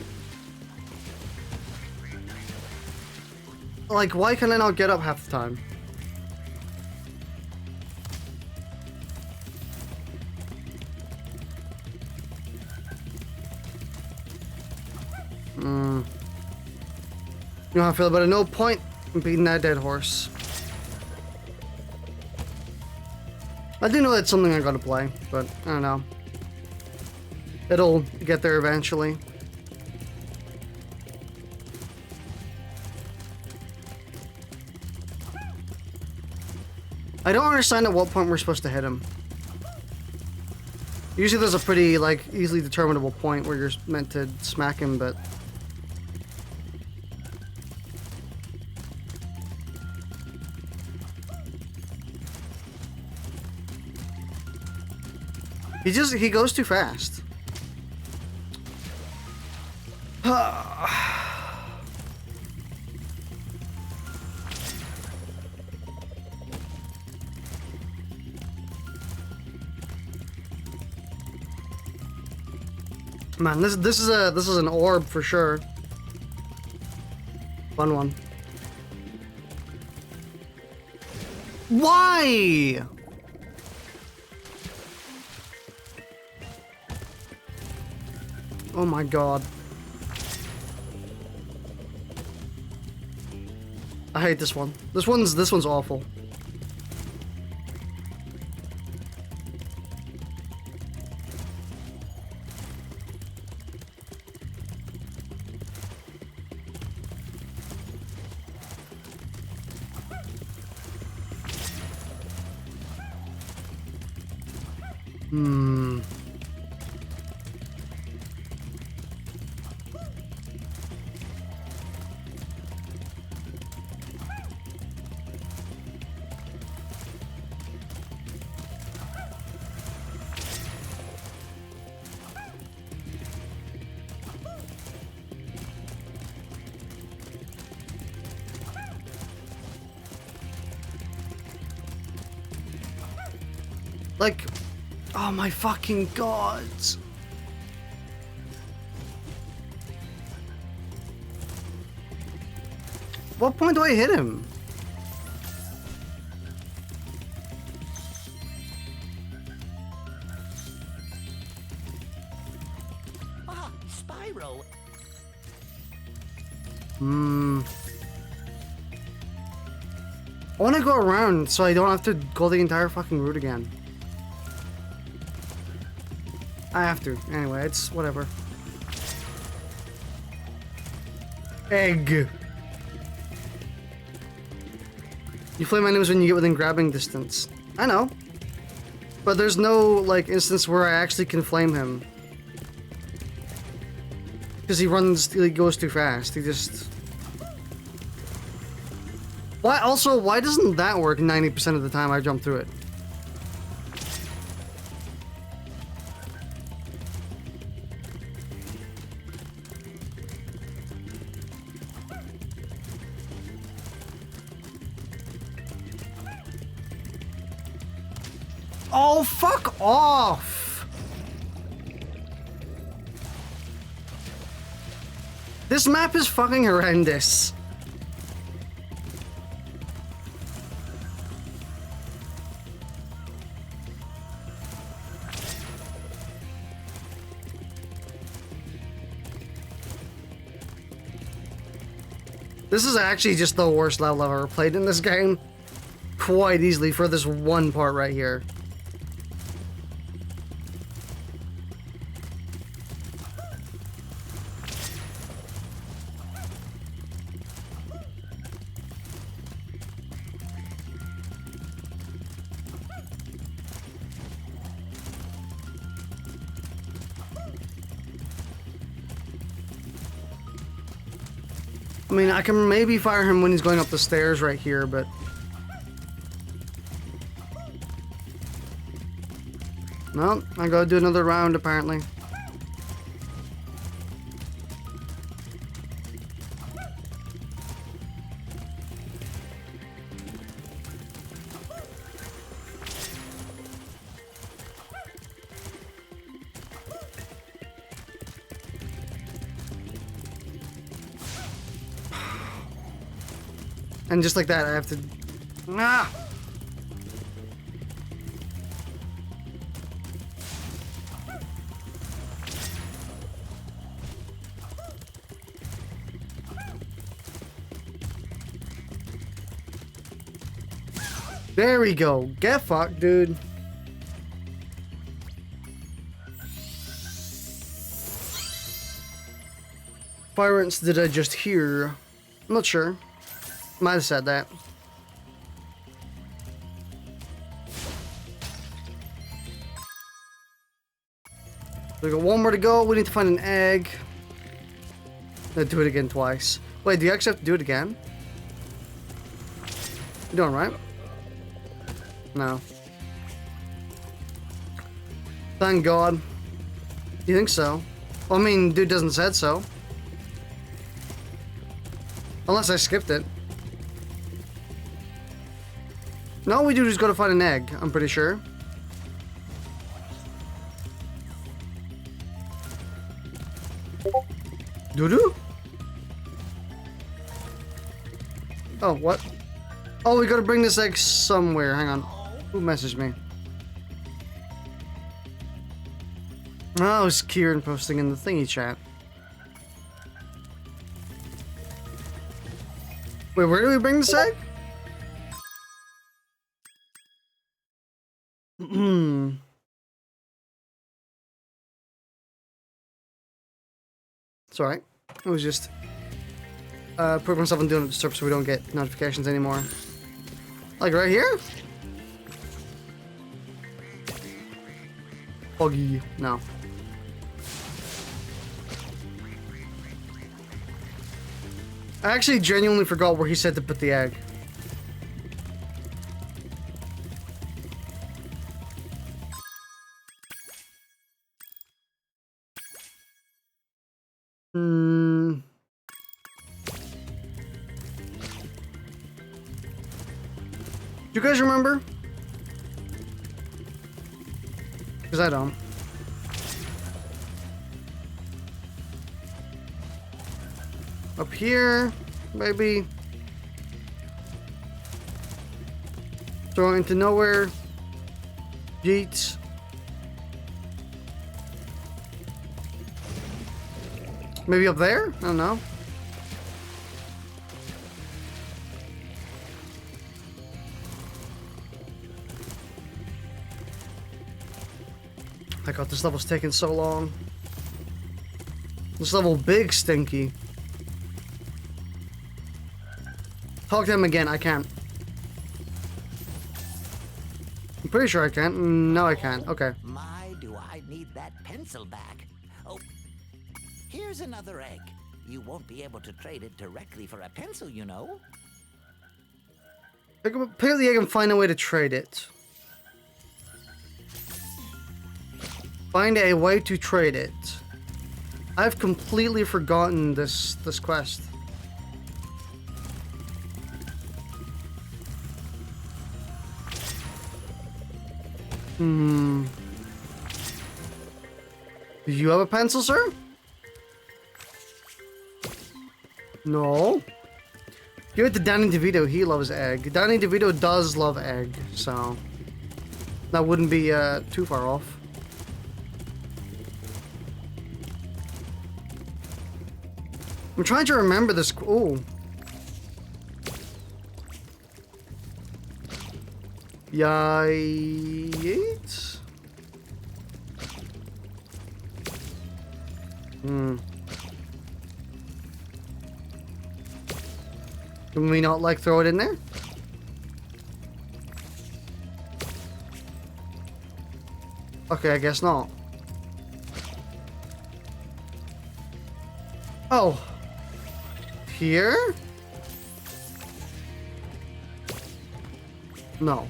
S1: Like, why can I not get up half the time? You know how I feel about it. No point in beating that dead horse. I do know that's something I gotta play, but I don't know. It'll get there eventually. I don't understand at what point we're supposed to hit him. Usually there's a pretty, like, easily determinable point where you're meant to smack him, but... he goes too fast. Man, this is an orb for sure. Fun one. Why? Oh my god. I hate this one. This one's awful. Like, oh my fucking god. What point do I hit him?
S3: Ah, Spyro.
S1: I want to go around so I don't have to go the entire fucking route again. I have to. Anyway, it's whatever. Egg. You flame enemies when you get within grabbing distance. I know. But there's no, like, instance where I actually can flame him. Because he goes too fast. He just... Why, also, why doesn't that work 90% of the time I jump through it? Oh, fuck off! This map is fucking horrendous. This is actually just the worst level I've ever played in this game. Quite easily for this one part right here. I mean, I can maybe fire him when he's going up the stairs right here, but... No, I gotta do another round, apparently. And just like that, I have to... Ah! There we go. Get fucked, dude. Fire ants did I just hear? I'm not sure. Might have said that. We got one more to go. We need to find an egg. Let's do it again twice. Wait, do you actually have to do it again? You doing right? No. Thank God. You think so? Well, I mean, dude doesn't said so. Unless I skipped it. No, we do just gotta find an egg, I'm pretty sure. Doo-doo? Oh, what? Oh, we gotta bring this egg somewhere. Hang on. Who messaged me? Oh, it's Kieran posting in the thingy chat. Wait, where do we bring this egg? Hmm. It's alright. It was just put myself on Do Not Disturb so we don't get notifications anymore. Like right here? Foggy. No. I actually genuinely forgot where he said to put the egg. Hmm. Do you guys remember? Because I don't. Up here, maybe. Throw it into nowhere. Yeets. Maybe up there? I don't know. My god, this level's taking so long. This level big stinky. Talk to him again, I can't. I'm pretty sure I can't. No, I can't. Okay.
S3: My, do I need that pencil back. Oh, here's another egg. You won't be able to trade it directly for a pencil, you know.
S1: Pick up the egg and find a way to trade it. Find a way to trade it. I've completely forgotten this quest. Hmm. Do you have a pencil, sir? No. Give it to Danny DeVito. He loves egg. Danny DeVito does love egg, so that wouldn't be too far off. I'm trying to remember this. Oh. Yikes. Hmm. Can we not, like, throw it in there? Okay, I guess not. Oh. Here? No.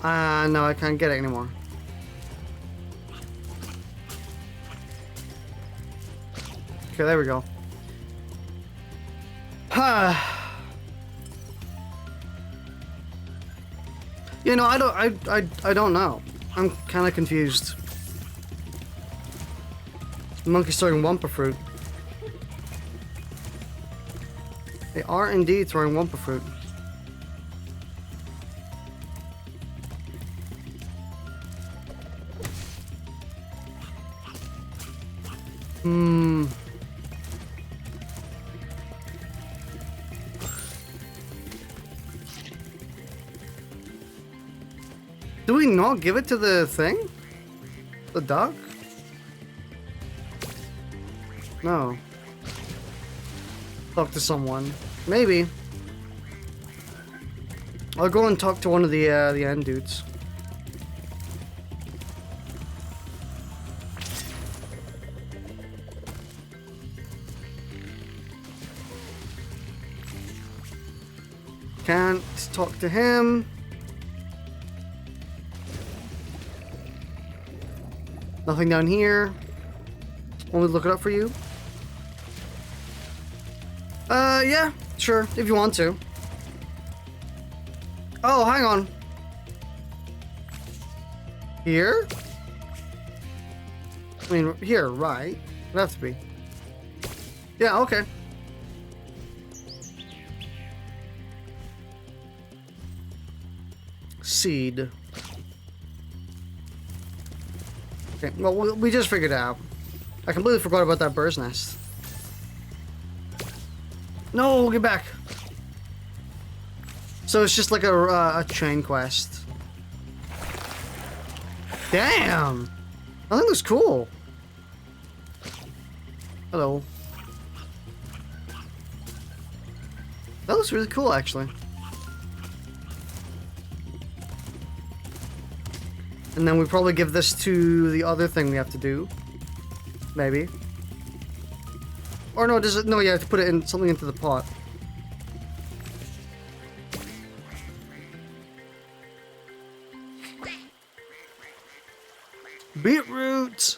S1: No, I can't get it anymore. Okay, there we go. You know, I don't know. I'm kind of confused. The monkey's throwing Wumpa fruit. They are indeed throwing Wumpa fruit. Hmm. Do we not give it to the thing? The duck? No. Talk to someone. Maybe. I'll go and talk to one of the end dudes. Can't talk to him. Nothing down here. Want me to look it up for you? Yeah, sure, if you want to. Oh, hang on. Here? I mean, here, right? It'd have to be. Yeah, okay. seed. Okay, well, we just figured it out. I completely forgot about that bird's nest. No, get back. So it's just like a chain quest. Damn! I think that's cool. Hello. That looks really cool, actually. And then we probably give this to the other thing we have to do. Maybe. Or no, does it? No, you have to put it in something into the pot. Beetroot!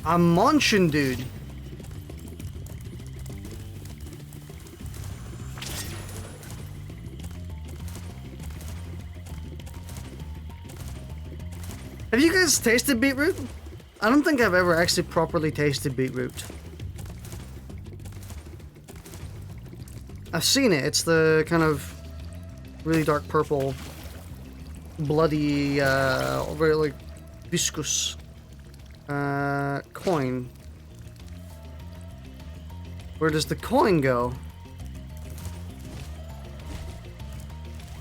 S1: I'm munching, dude. Have you guys tasted beetroot? I don't think I've ever actually properly tasted beetroot. I've seen it. It's the kind of really dark purple, bloody, very like viscous coin. Where does the coin go?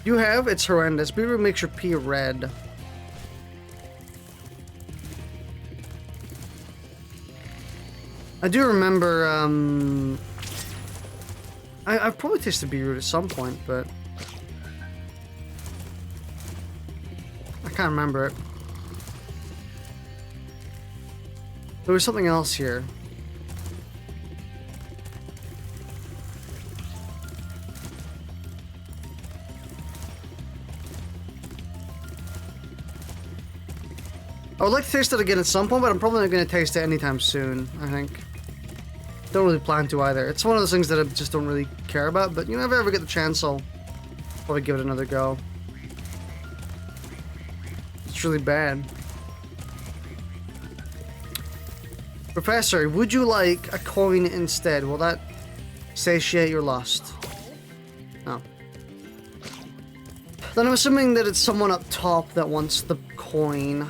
S1: You have? It's horrendous. Beetroot makes your pee red. I do remember, I've probably tasted beetroot at some point, but I can't remember it. There was something else here. I would like to taste it again at some point, but I'm probably not going to taste it anytime soon, I think. Don't really plan to either. It's one of those things that I just don't really care about, but you know, if I ever get the chance, I'll probably give it another go. It's really bad. Professor, would you like a coin instead? Will that satiate your lust? No. Then I'm assuming that it's someone up top that wants the coin.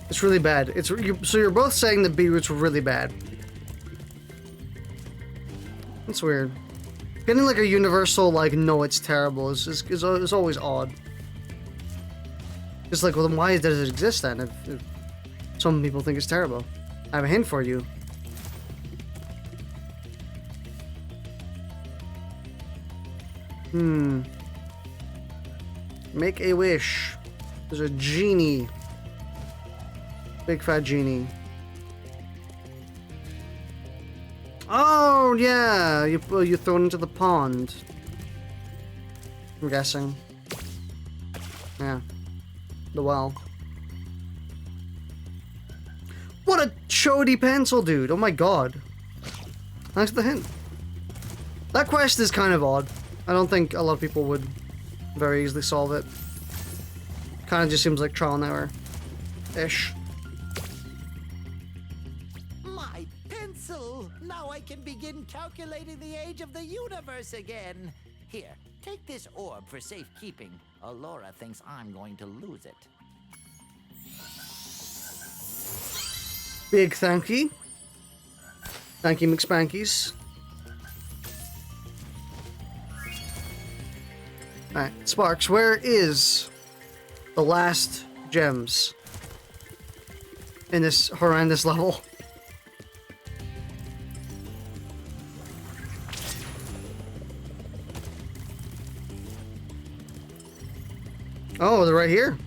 S1: It's really bad. So you're both saying the beetroot's really bad. That's weird. Getting like a universal like no, it's terrible is always odd. It's like, well then why does it exist then? If some people think it's terrible. I have a hint for you. Make a wish. There's a genie. Big fat genie. Oh yeah, you throw it into the pond. I'm guessing. Yeah, the well. What a chody pencil, dude! Oh my god. Thanks for the hint. That quest is kind of odd. I don't think a lot of people would very easily solve it. Kind of just seems like trial and error-ish.
S3: Now I can begin calculating the age of the universe again. Here, take this orb for safekeeping. Allura thinks I'm going to lose it.
S1: Big thank you. Thank you, McSpankies. Alright, Sparks, where is the last gems in this horrendous level? Oh, they're right here.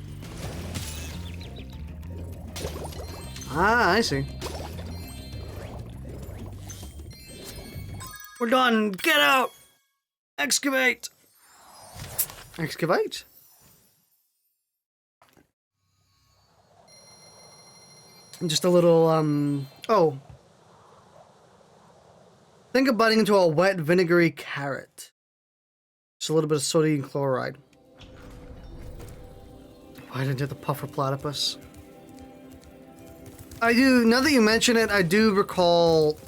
S1: Ah, I see. We're done. Get out. Excavate. Excavate. Just a little, oh. Think of biting into a wet, vinegary carrot. Just a little bit of sodium chloride. Bite into the puffer platypus. I do, now that you mention it, I do recall,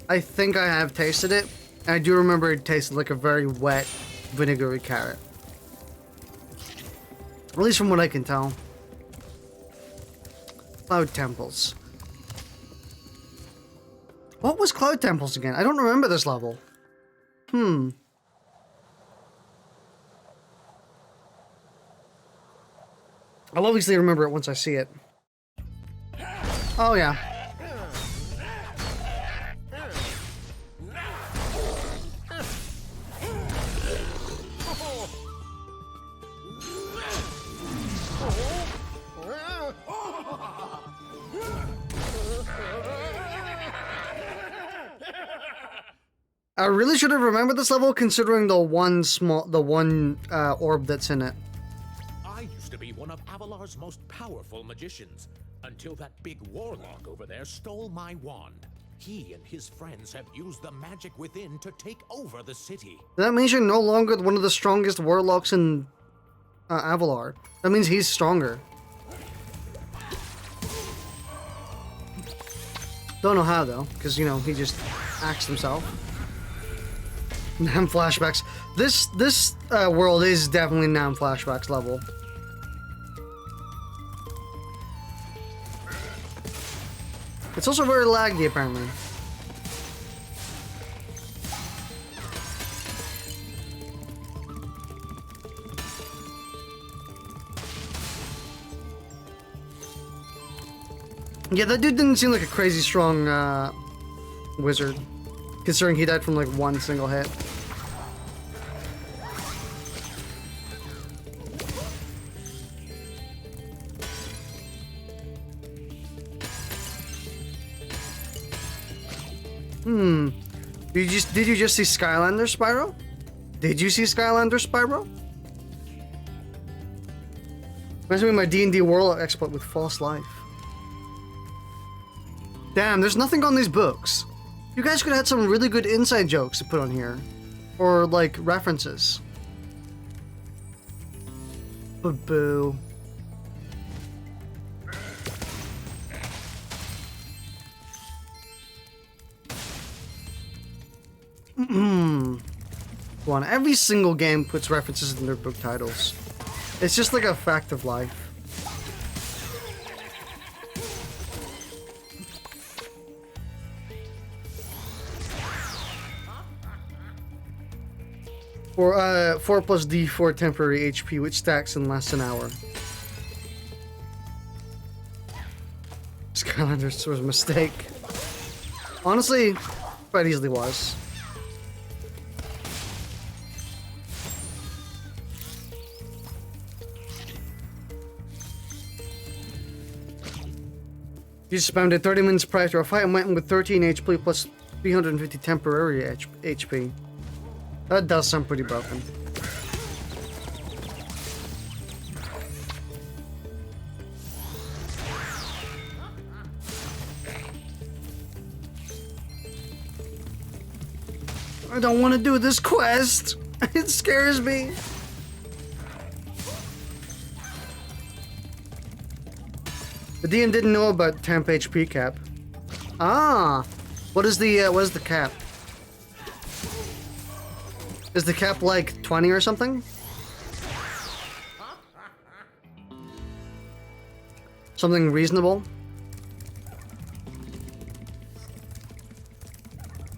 S1: I think I have tasted it. And I do remember it tasted like a very wet, vinegary carrot. At least from what I can tell. Cloud Temples. What was Cloud Temples again? I don't remember this level. I'll obviously remember it once I see it. Oh yeah. I really should have remembered this level considering the one orb that's in it.
S6: I used to be one of Avalar's most powerful magicians, until that big warlock over there stole my wand. He and his friends have used the magic within to take over the city.
S1: That means you're no longer one of the strongest warlocks in Avalar. That means he's stronger. Don't know how though, because you know, he just axed himself. Nam flashbacks. This world is definitely Nam flashbacks level. It's also very laggy apparently. Yeah, that dude didn't seem like a crazy strong wizard, considering he died from like one single hit. Did you just see Skylander, Spyro? Did you see Skylander, Spyro? Reminds me of my D&D Warlock exploit with False Life. Damn, there's nothing on these books. You guys could have had some really good inside jokes to put on here. Or, like, references. But boo. Come on, every single game puts references in their book titles. It's just like a fact of life. Or 4 plus D4 temporary HP, which stacks in less than an hour. Skylanders was a mistake. Honestly, quite easily was. You spammed it 30 minutes prior to a fight and went in with 13 HP plus 350 temporary HP. That does sound pretty broken. I don't want to do this quest. It scares me. The DM didn't know about temp HP cap. Ah, what is the cap? Is the cap like 20 or something? Something reasonable?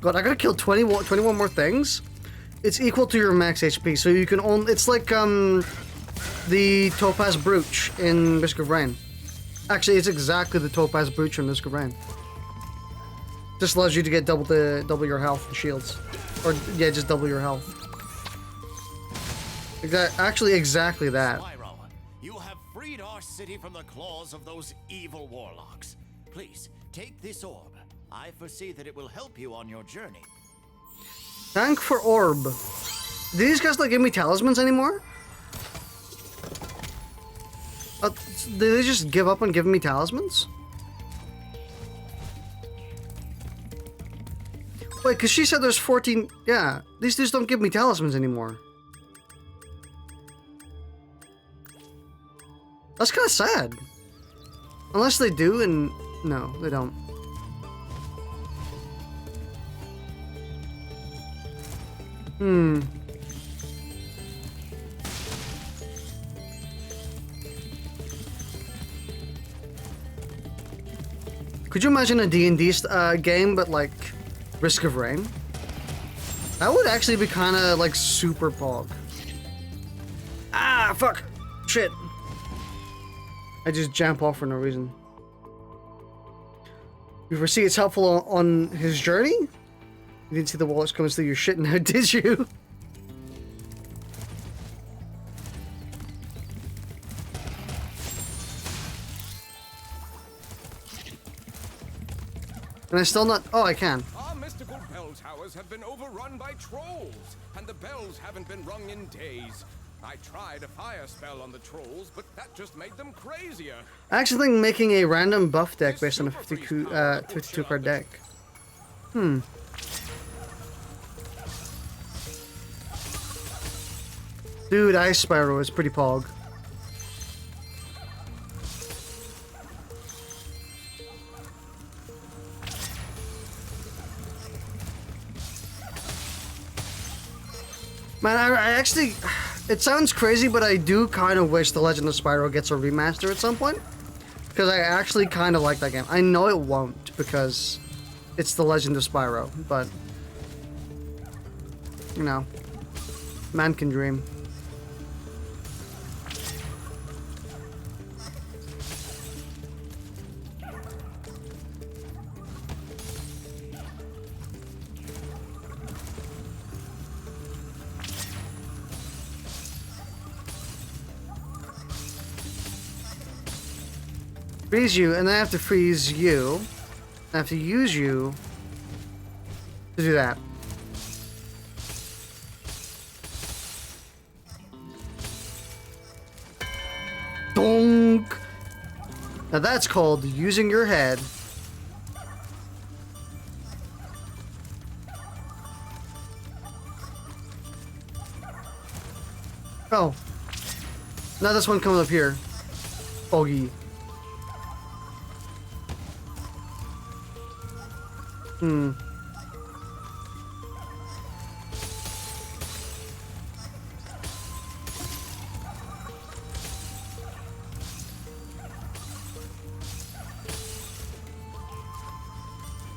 S1: God, I gotta kill 21 more things? It's equal to your max HP, so you can only... It's like, the Topaz Brooch in Risk of Rain. Actually, it's exactly the Topaz Brooch in Risk of Rain. Just allows you to get double your health and shields. Or, yeah, just double your health. Actually, exactly that.
S9: Spyro, you have freed our city from the claws of those evil warlocks. Please, take this orb. I foresee that it will help you on your journey.
S1: Thank for orb. Do these guys not give me talismans anymore? Did they just give up on giving me talismans? Wait, because she said there's 14... Yeah, these dudes don't give me talismans anymore. That's kind of sad. Unless they do, and no, they don't. Could you imagine a D&D game, but like Risk of Rain? That would actually be kind of like super pog. Ah, fuck! Shit! I just jump off for no reason. You foresee it's helpful on his journey? You didn't see the wallets coming through your shit now, did you? And I still not. Oh, I can.
S10: Our mystical bell towers have been overrun by trolls, and the bells haven't been rung in days. I tried a fire spell on the trolls, but that just made them crazier.
S1: I actually think making a random buff deck based on a 52 card deck. Dude, Ice Spyro is pretty pog. Man, I actually... It sounds crazy, but I do kind of wish The Legend of Spyro gets a remaster at some point. Because I actually kind of like that game. I know it won't, because it's The Legend of Spyro, but... You know. Man can dream. Freeze you, and then I have to freeze you. I have to use you to do that. Donk! Now that's called using your head. Oh. Now this one coming up here. Foggy.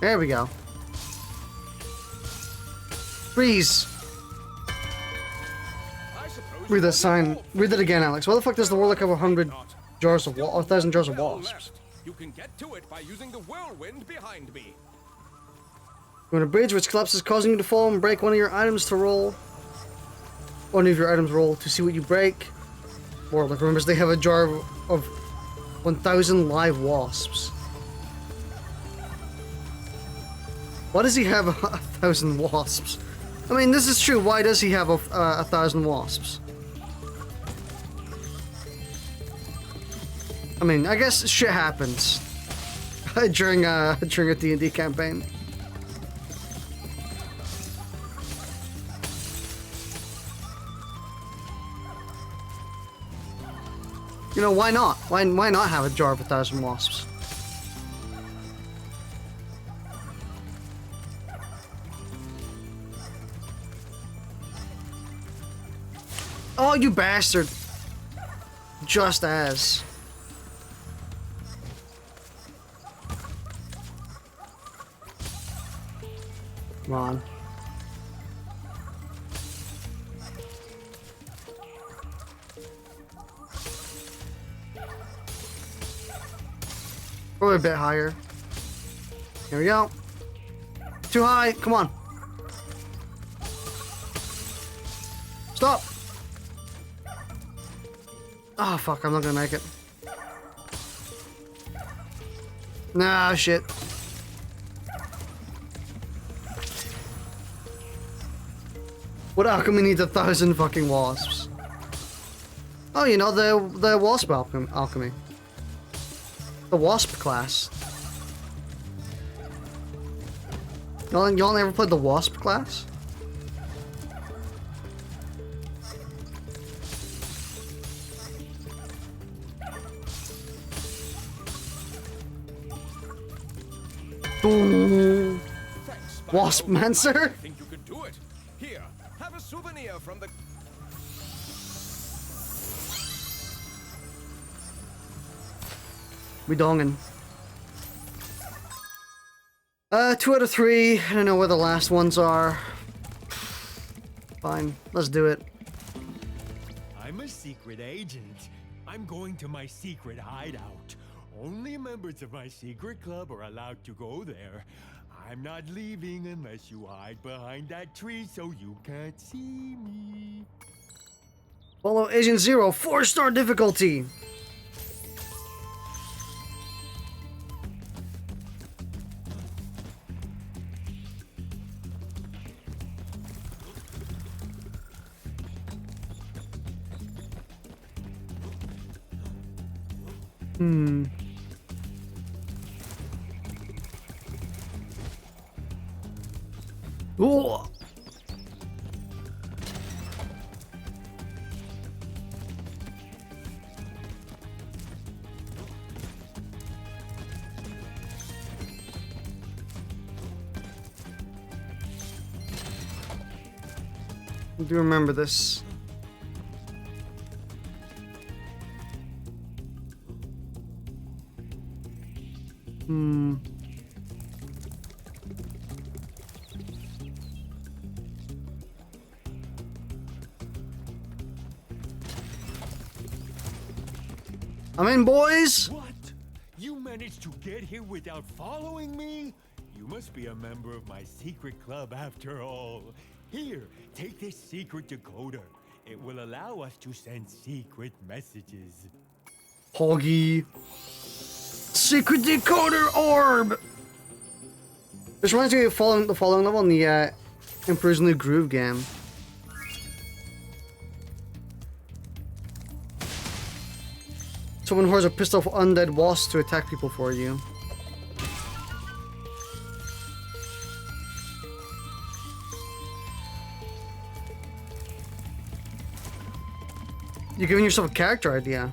S1: There we go. Freeze. Read that sign. Read it again, Alex. Why the fuck does the warlock have 100 jars of 1,000 jars of wasps?
S10: You can get to it by using the whirlwind behind me.
S1: When a bridge which collapses causing you to fall and break one of your items to roll. One of your items roll to see what you break. Warlock remembers they have a jar of 1,000 live wasps. Why does he have 1,000 wasps? I mean, this is true. Why does he have 1,000 wasps? I mean, I guess shit happens during a D&D campaign. You know, why not? Why not have a jar of 1,000 wasps? Oh, you bastard! Just as. Come on. Probably a bit higher. Here we go. Too high. Come on. Stop. Oh, fuck. I'm not gonna make it. Nah, shit. What alchemy needs 1,000 fucking wasps? Oh, you know, the wasp alchemy. The wasp class. Y'all never played the wasp class? Ooh.
S10: Thanks, Spyro.
S1: Waspmancer?
S10: I think you could do it. Here, have a souvenir from the...
S1: We dongin'. 2 out of 3. I don't know where the last ones are. Fine, let's do it.
S11: I'm a secret agent. I'm going to my secret hideout. Only members of my secret club are allowed to go there. I'm not leaving unless you hide behind that tree so you can't see me.
S1: Follow Agent Zero, 4-star difficulty. Ooh. I do remember this. I'm in, boys!
S11: What? You managed to get here without following me? You must be a member of my secret club after all. Here, take this secret decoder. It will allow us to send secret messages.
S1: Hoggy. Secret decoder orb! This reminds me of the following level in the Emperor's New Groove game. Someone who has a pissed off undead wasp to attack people for you. You're giving yourself a character idea.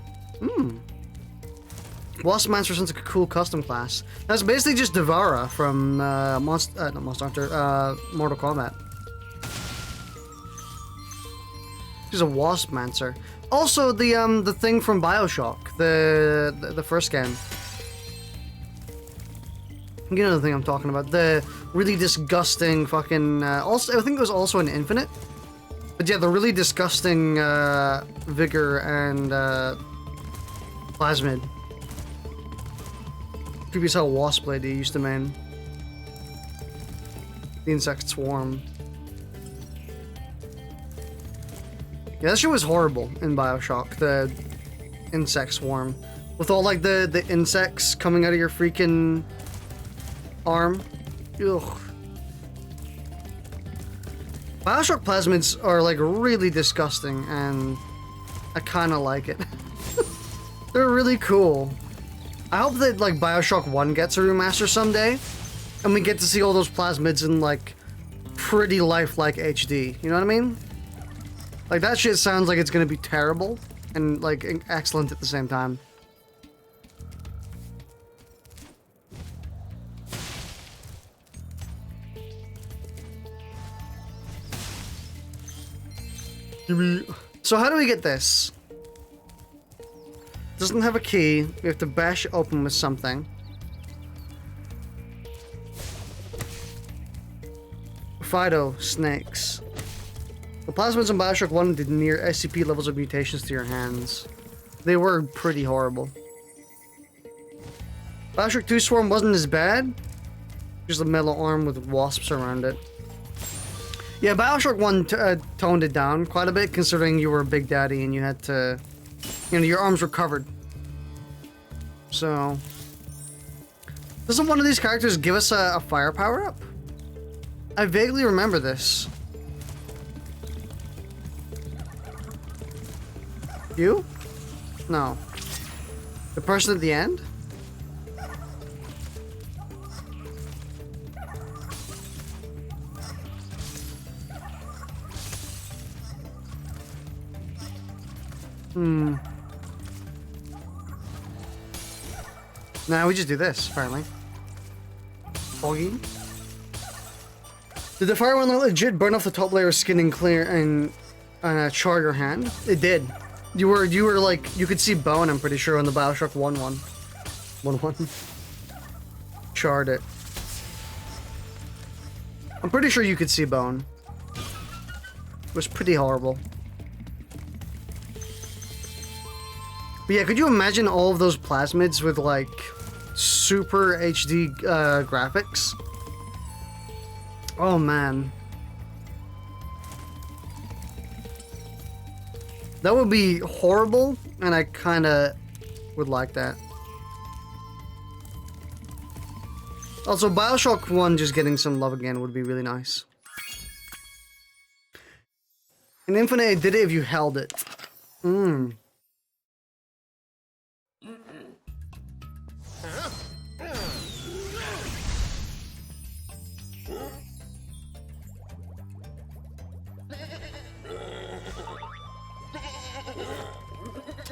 S1: Waspmancer sounds like a cool custom class. That's basically just Devara from not Monster Hunter, Mortal Kombat. She's a Waspmancer. Also, the thing from BioShock, the first game. You know the thing I'm talking about. The really disgusting fucking. Also, I think it was also in Infinite. But yeah, the really disgusting Vigor and Plasmid. Creepy as hell wasp lady used to main. The insect swarm. Yeah, that shit was horrible in BioShock, the insect swarm. With all like the insects coming out of your freaking arm. Ugh. BioShock plasmids are like really disgusting and I kinda like it. They're really cool. I hope that like BioShock 1 gets a remaster someday and we get to see all those plasmids in like pretty lifelike HD. You know what I mean? Like, that shit sounds like it's gonna be terrible and, like, excellent at the same time. So how do we get this? Doesn't have a key. We have to bash it open with something. Fido snakes. The plasmids in BioShock 1 did near SCP levels of mutations to your hands. They were pretty horrible. BioShock 2 Swarm wasn't as bad. Just a metal arm with wasps around it. Yeah, BioShock 1 toned it down quite a bit considering you were a big daddy and you had to... You know, your arms were covered. So... Doesn't one of these characters give us a fire power-up? I vaguely remember this. You? No. The person at the end? Nah, we just do this, apparently. foggy. Did the fire one legit burn off the top layer of skin and clear and char your hand? It did. You were like, you could see bone, I'm pretty sure, on the Bioshock 1-1. Charred it. I'm pretty sure you could see bone. It was pretty horrible. But yeah, could you imagine all of those plasmids with like super HD graphics? Oh man. That would be horrible, and I kinda would like that. Also, Bioshock 1 just getting some love again would be really nice. In Infinite, it did it if you held it.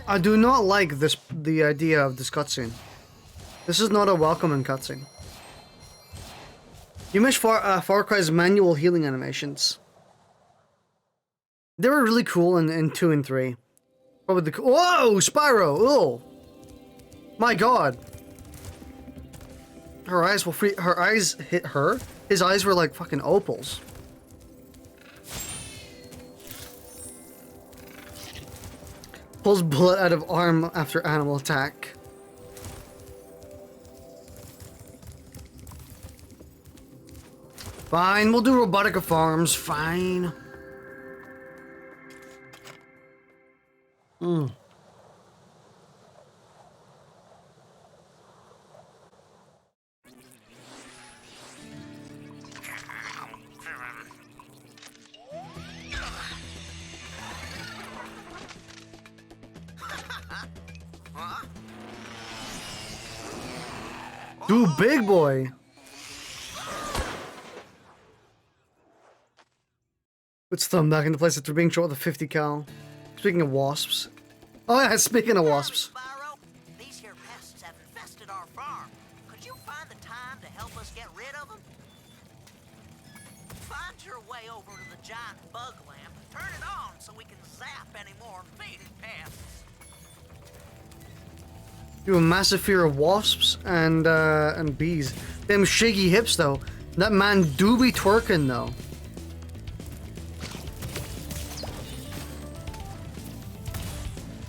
S1: I do not like the idea of this cutscene. This is not a welcoming cutscene. You missed Far Cry's manual healing animations. They were really cool in 2 and 3. Probably the whoa, Spyro! Oh, my God! Her eyes will free. Her eyes hit her. His eyes were like fucking opals. Pulls blood out of arm after animal attack. Fine, we'll do Robotica Farms. Fine. Dude, big boy. Puts thumb back into place after being shot with a 50 cal. Speaking of wasps. Oh yeah, speaking of wasps.
S7: Spyro, these here pests have infested our farm. Could you find the time to help us get rid of them? Find your way over to the giant bug lamp, turn it on so we can zap any more invading pests.
S1: You have a massive fear of wasps and bees. Them shaky hips though. That man do be twerking though.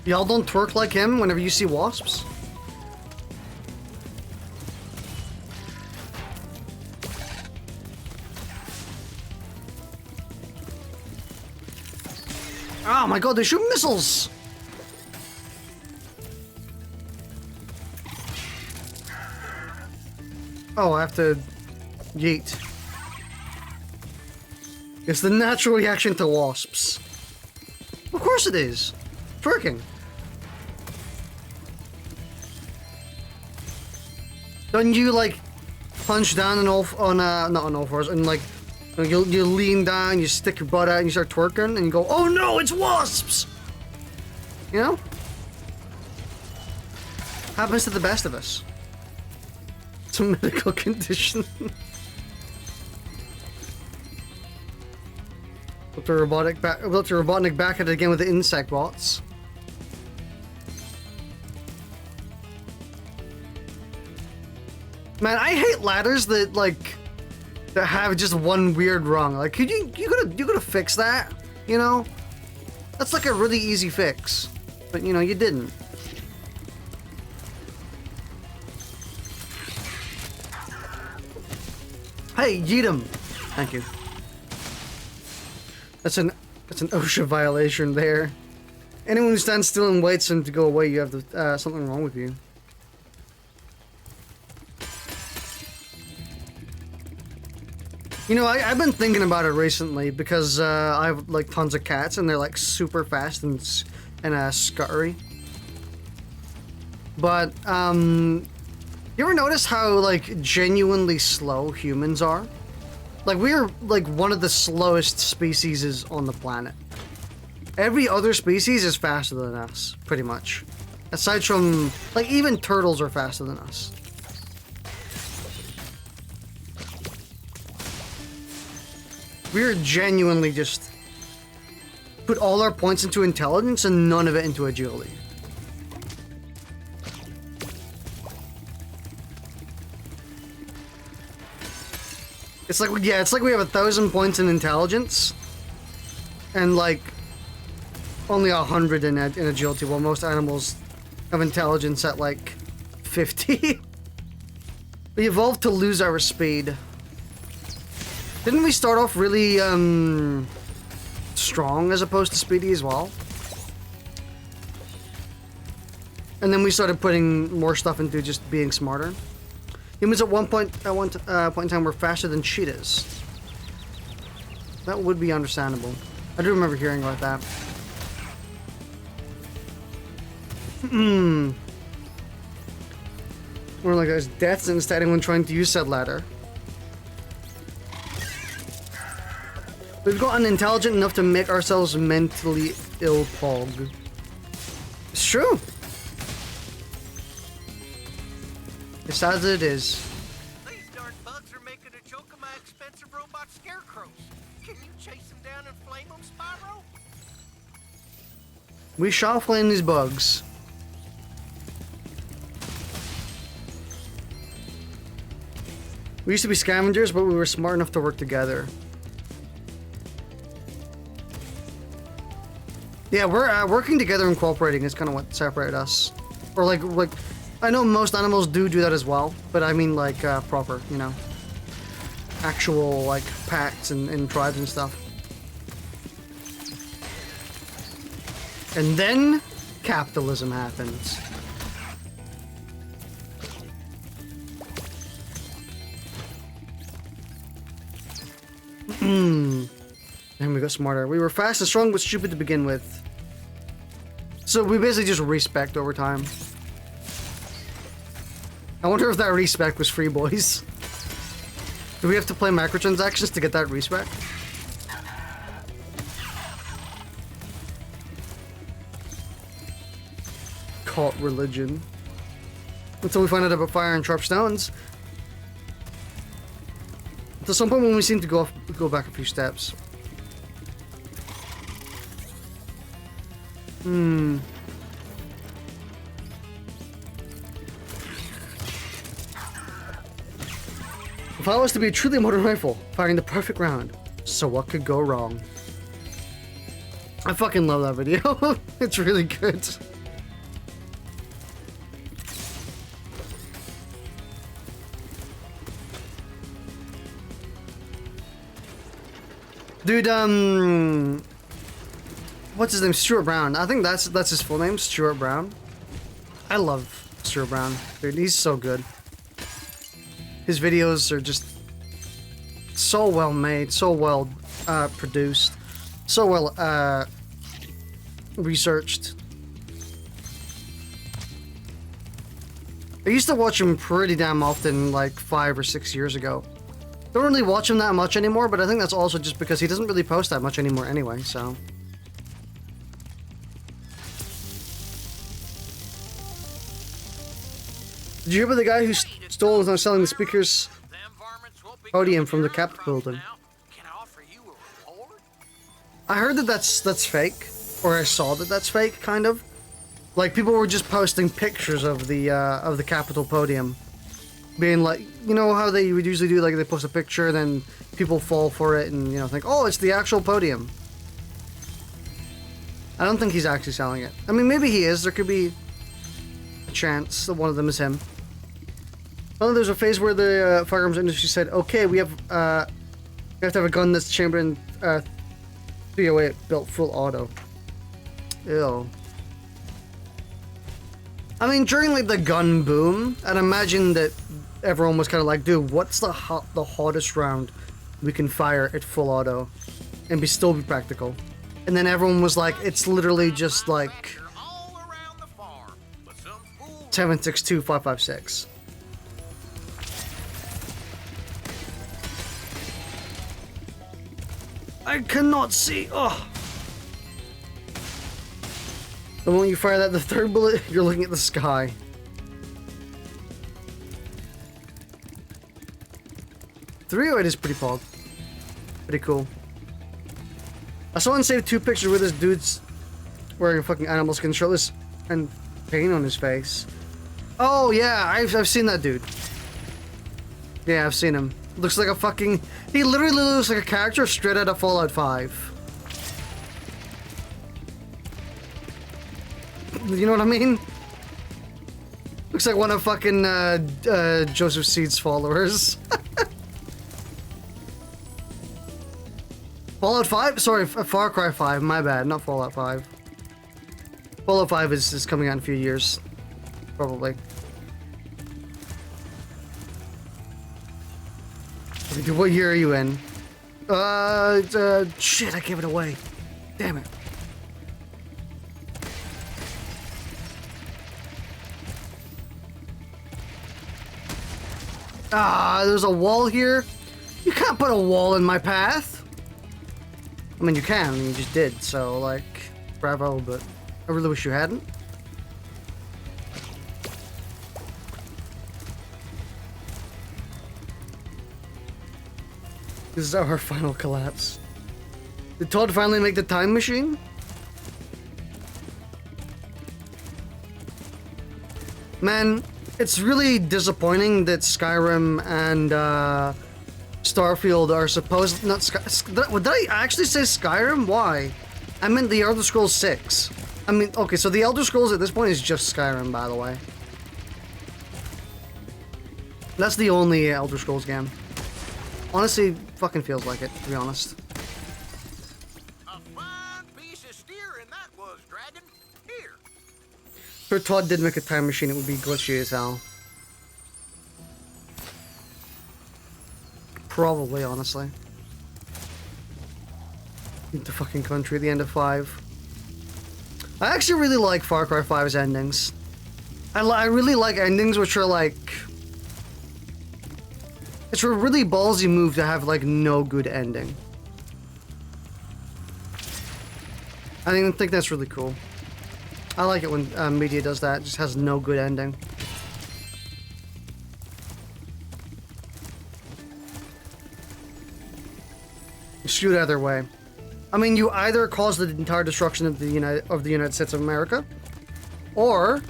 S1: Y'all don't twerk like him whenever you see wasps? Oh my God, they shoot missiles! Oh, I have to yeet. It's the natural reaction to wasps. Of course it is. Twerking. Don't you like punch down not on all fours, and like you lean down, you stick your butt out, and you start twerking, and you go, "Oh no, it's wasps!" You know? Happens to the best of us. It's a medical condition. We'll have to robotic back at it again with the insect bots. Man, I hate ladders that have just one weird rung. Like, you could have fixed that, you know? That's like a really easy fix, but you know you didn't. Hey, yeet him. Thank you. That's an OSHA violation there. Anyone who stands still and waits for him to go away, you have something wrong with you. You know, I've been thinking about it recently because I have like tons of cats and they're like super fast and scuttery. But you ever notice how like genuinely slow humans are? Like we're like one of the slowest species on the planet. Every other species is faster than us, pretty much. Aside from like even turtles are faster than us. We're genuinely just put all our points into intelligence and none of it into agility. It's like, yeah, it's like we have 1,000 points in intelligence and like only 100 in agility, while most animals have intelligence at like 50. We evolved to lose our speed. Didn't we start off really strong as opposed to speedy as well? And then we started putting more stuff into just being smarter. Humans at one point in time were faster than cheetahs. That would be understandable. I do remember hearing about that. One of the guys' deaths and starting when trying to use said ladder. We've gotten intelligent enough to make ourselves mentally ill, Pog. It's true. It's as it is.
S7: These darn bugs are making a joke of my expensive robot scarecrows. Can you chase them down and flame them, Spyro?
S1: We shall flame these bugs. We used to be scavengers, but we were smart enough to work together. Yeah, we're working together and cooperating is kind of what separated us. Or like, I know most animals do that as well, but I mean like proper, you know, actual like packs and tribes and stuff. And then capitalism happens. And we got smarter. We were fast and strong but stupid to begin with. So we basically just respect over time. I wonder if that respect was free, boys. Do we have to play microtransactions to get that respect? Cult religion. Until we find out about fire and sharp stones. At some point when we seem to go back a few steps. If I was to be a truly modern rifle, firing the perfect round, so what could go wrong? I fucking love that video. It's really good. Dude, what's his name? Stuart Brown. I think that's his full name, Stuart Brown. I love Stuart Brown. Dude, he's so good. His videos are just so well made, so well produced, so well researched. I used to watch him pretty damn often like 5 or 6 years ago. Don't really watch him that much anymore, but I think that's also just because he doesn't really post that much anymore anyway, so. Did you hear about the guy who stole and is now selling the speakers podium from the Capitol building? I heard that that's fake, or I saw that that's fake, kind of. Like people were just posting pictures of the Capitol podium, being like, you know how they would usually do, like they post a picture, then people fall for it and, you know, think, oh, it's the actual podium. I don't think he's actually selling it. I mean, maybe he is. There could be a chance that one of them is him. Well, there's a phase where the firearms industry said, okay, we have to have a gun that's chambered in 308 built full auto. Ew. I mean, during like the gun boom, I'd imagine that everyone was kind of like, dude, what's the hottest round we can fire at full auto and still be practical? And then everyone was like, it's literally just like 7.62 5.56. I cannot see. Oh. The moment you fire the third bullet, you're looking at the sky. .308 is pretty pog. Pretty cool. I saw him save 2 pictures with this dude's wearing a fucking animal skin shirtless and paint on his face. Oh yeah, I've seen that dude. Yeah, I've seen him. Looks like a fucking... He literally looks like a character straight out of Fallout 5. You know what I mean? Looks like one of fucking Joseph Seed's followers. Fallout 5? Sorry, Far Cry 5. My bad, not Fallout 5. Fallout 5 is coming out in a few years. Probably. What year are you in? Shit, I gave it away. Damn it. Ah, there's a wall here. You can't put a wall in my path. I mean, you can, you just did, so, like, bravo, but I really wish you hadn't. This is our final collapse. Did Todd finally make the time machine? Man, it's really disappointing that Skyrim and Starfield are supposed... Not did I actually say Skyrim? Why? I meant the Elder Scrolls 6. I mean, okay, so the Elder Scrolls at this point is just Skyrim, by the way. That's the only Elder Scrolls game. Honestly, fucking feels like it, to be honest.
S9: A fine piece of steering that was, Dragon. Here.
S1: If Todd did make a time machine, it would be glitchy as hell. Probably, honestly. Into fucking country at the end of 5. I actually really like Far Cry 5's endings. I really like endings which are like... It's a really ballsy move to have like no good ending. I think that's really cool. I like it when media does that. It just has no good ending. Shoot either way. I mean, you either cause the entire destruction of the United States of America, or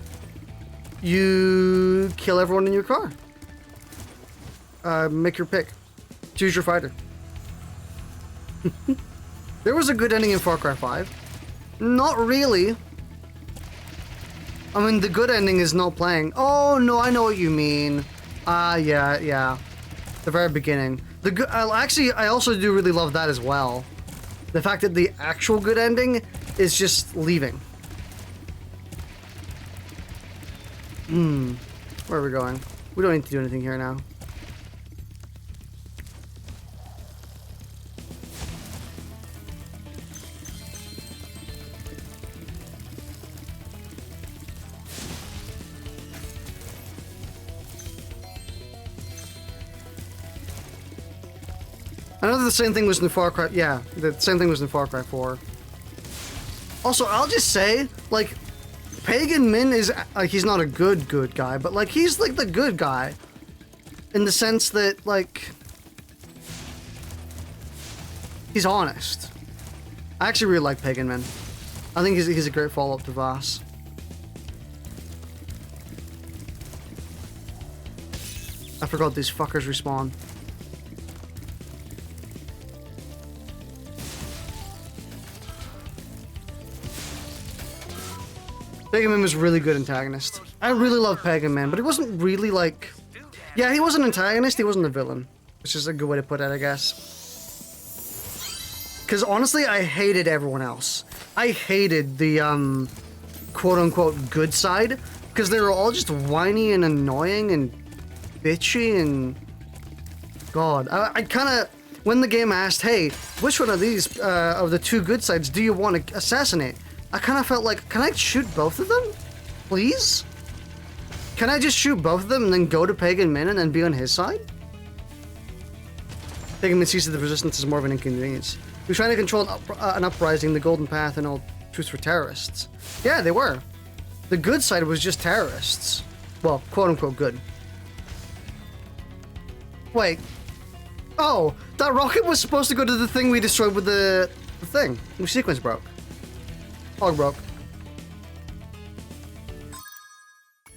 S1: you kill everyone in your car. Make your pick. Choose your fighter. There was a good ending in Far Cry 5. Not really. I mean, the good ending is not playing. Oh, no, I know what you mean. Yeah. The very beginning. Actually, I also do really love that as well. The fact that the actual good ending is just leaving. Where are we going? We don't need to do anything here now. I know the same thing was in Far Cry... Yeah, the same thing was in Far Cry 4. Also, I'll just say, like, Pagan Min is... Like, he's not a good guy, but, like, he's, like, the good guy. In the sense that, like... He's honest. I actually really like Pagan Min. I think he's a great follow-up to Voss. I forgot these fuckers respawn. Pagan Man was a really good antagonist. I really love Pagan Man, but he wasn't really like... Yeah, he wasn't an antagonist, he wasn't a villain. Which is a good way to put it, I guess. Because honestly, I hated everyone else. I hated the, quote-unquote good side, because they were all just whiny and annoying and bitchy and... God, I kind of... When the game asked, hey, which one of these, of the two good sides do you want to assassinate? I kind of felt like, can I shoot both of them? Please? Can I just shoot both of them and then go to Pagan Min and then be on his side? Pagan Min sees that the resistance is more of an inconvenience. He was trying to control an uprising, the Golden Path, and all truths for terrorists. Yeah, they were. The good side was just terrorists. Well, quote-unquote good. Wait. Oh, that rocket was supposed to go to the thing we destroyed with the thing. The sequence broke. Hog broke.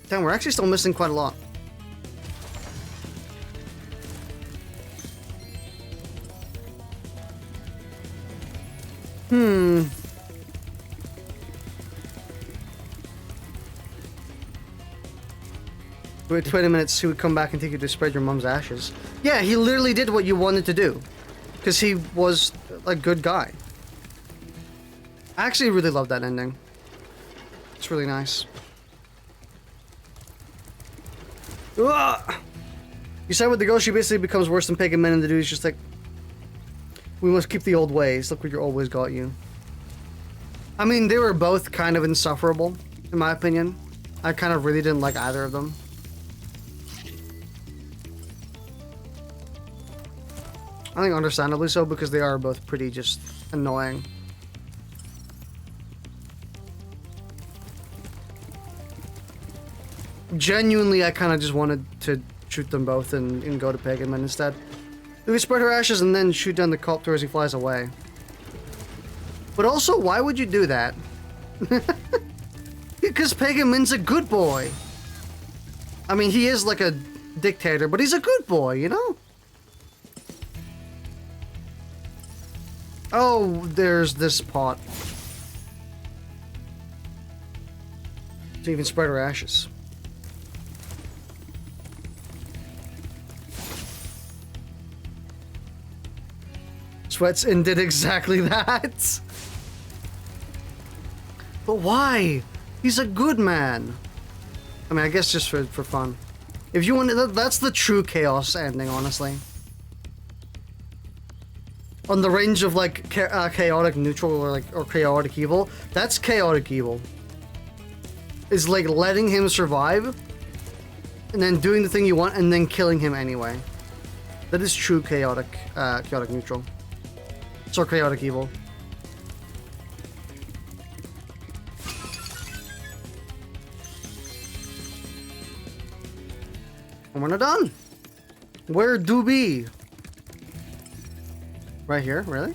S1: Damn, we're actually still missing quite a lot. Wait 20 minutes, he would come back and take you to spread your mom's ashes. Yeah, he literally did what you wanted to do. Because he was a good guy. I actually really love that ending. It's really nice. Ugh! You side with the girl, she basically becomes worse than pagan men, and the dude's just like, we must keep the old ways. Look what you always got you. I mean, they were both kind of insufferable, in my opinion. I kind of really didn't like either of them. I think understandably so, because they are both pretty just annoying. Genuinely, I kind of just wanted to shoot them both and go to Pagan Men instead. We could spread her ashes and then shoot down the copter as he flies away. But also, why would you do that? Because Pagan Min's a good boy. I mean, he is like a dictator, but he's a good boy, you know? Oh, there's this pot. To even spread her ashes. Sweats and did exactly that. But why? He's a good man. I mean, I guess just for fun. If you want, that's the true chaos ending, honestly. On the range of like chaotic neutral or chaotic evil, that's chaotic evil. Is like letting him survive, and then doing the thing you want, and then killing him anyway. That is true chaotic neutral. So chaotic evil. And we're not done. Where do we? Right here, really?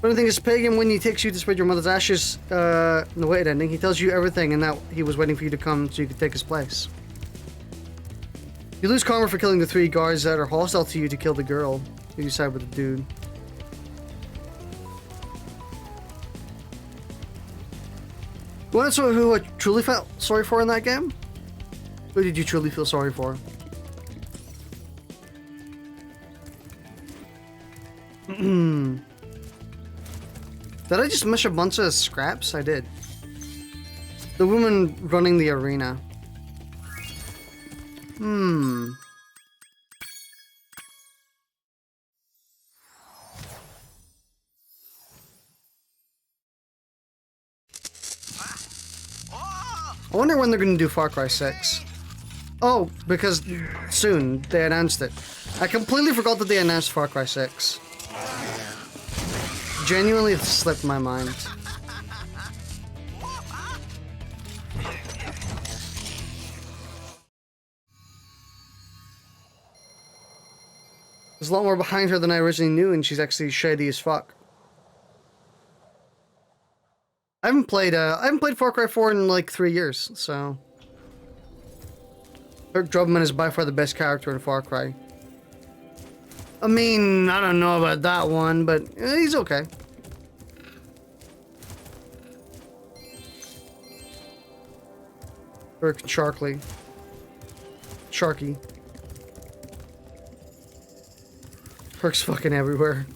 S1: Funny thing is, Pagan, when he takes you to spread your mother's ashes, in the Waited ending, he tells you everything and that he was waiting for you to come so you could take his place. You lose karma for killing the 3 guards that are hostile to you to kill the girl. You side with the dude. You want to know who I truly felt sorry for in that game? Who did you truly feel sorry for? Did I just miss a bunch of scraps? I did. The woman running the arena. I wonder when they're going to do Far Cry 6. Oh, because soon. They announced it. I completely forgot that they announced Far Cry 6. Genuinely, it slipped my mind. There's a lot more behind her than I originally knew, and she's actually shady as fuck. I haven't played Far Cry 4 in like 3 years, so... Kirk Drubman is by far the best character in Far Cry. I mean, I don't know about that one, but he's okay. Kirk Sharky. Kirk's fucking everywhere.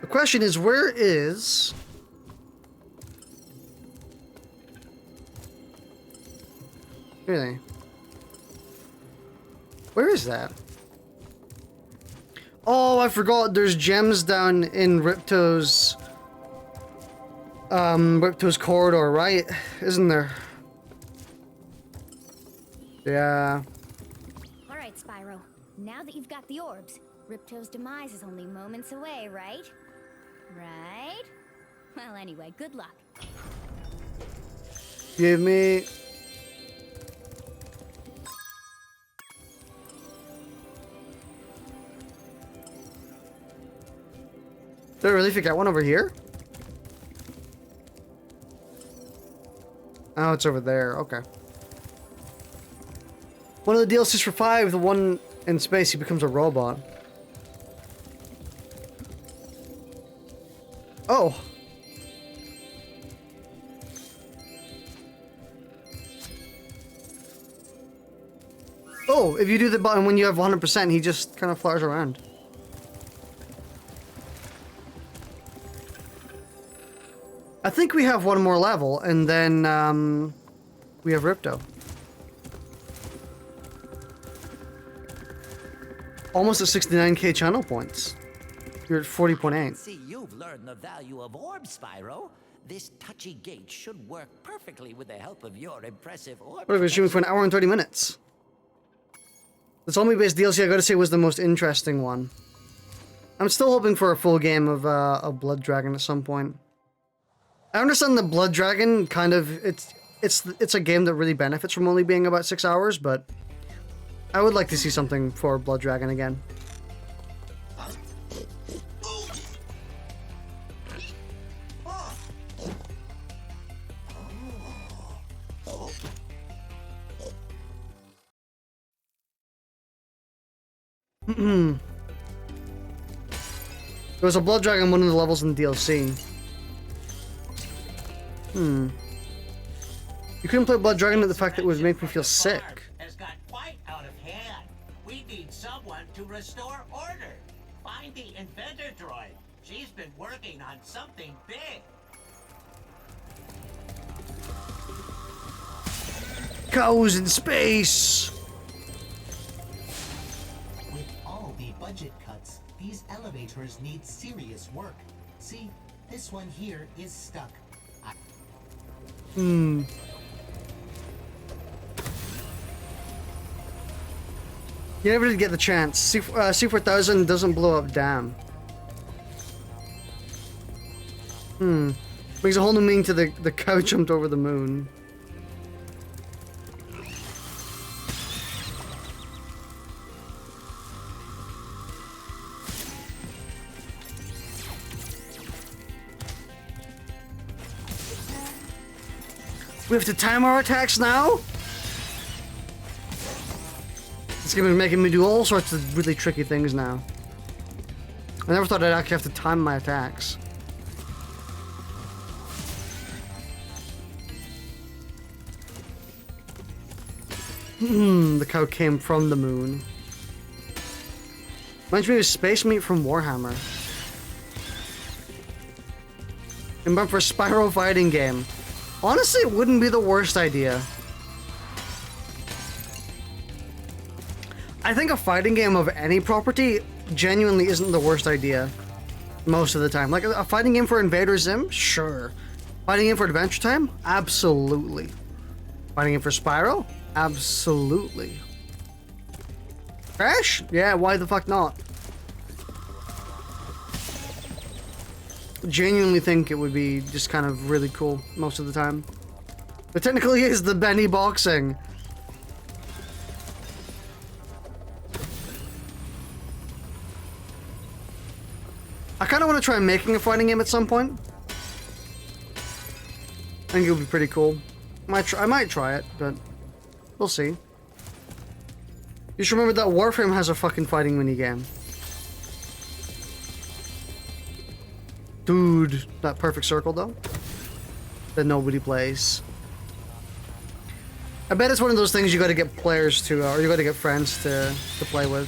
S1: The question is, where is... Really? Where is that? Oh, I forgot. There's gems down in Ripto's corridor, right? Isn't there? Yeah.
S2: All right, Spyro. Now that you've got the orbs, Ripto's demise is only moments away, right? Right?
S12: Well, anyway, good luck.
S1: Give me... Did I really forget one over here? Oh, it's over there. Okay. One of the DLCs for 5, the one in space, he becomes a robot. Oh. Oh, if you do the button when you have 100%, he just kind of flies around. I think we have one more level, and then we have Ripto. Almost at 69k channel points. You're at 40.8.
S3: See, you've learned the value of orbs, Spyro. This touchy gate should work perfectly with the help of your impressive orb.
S1: What are we streaming for an hour and 30 minutes? The zombie-based DLC, I gotta say, was the most interesting one. I'm still hoping for a full game of Blood Dragon at some point. I understand the Blood Dragon kind of it's a game that really benefits from only being about 6 hours, but I would like to see something for Blood Dragon again. There was a Blood Dragon one of the levels in the DLC. You couldn't play Blood Dragon at the fact that it would make me feel sick.
S13: Has got quite out of hand. We need someone to restore order. Find the inventor droid. She's been working on something big.
S1: Cows in space!
S13: With all the budget cuts, these elevators need serious work. See, this one here is stuck.
S1: You never did get the chance. C4000 doesn't blow up, damn. Brings a whole new meaning to the cow jumped over the moon. We have to time our attacks now? This game is making me do all sorts of really tricky things now. I never thought I'd actually have to time my attacks. The cow came from the moon. Reminds me of Space Meat from Warhammer. And for a Spyro fighting game. Honestly, it wouldn't be the worst idea. I think a fighting game of any property genuinely isn't the worst idea. Most of the time. Like, a fighting game for Invader Zim? Sure. Fighting game for Adventure Time? Absolutely. Fighting game for Spyro? Absolutely. Crash? Yeah, why the fuck not? Genuinely think it would be just kind of really cool most of the time. But technically is the Benny boxing. I kind of want to try making a fighting game at some point. I think it would be pretty cool. I might try it, but we'll see. You should remember that Warframe has a fucking fighting minigame. Dude, that perfect circle though, that nobody plays. I bet it's one of those things you gotta get players to, or you gotta get friends to play with.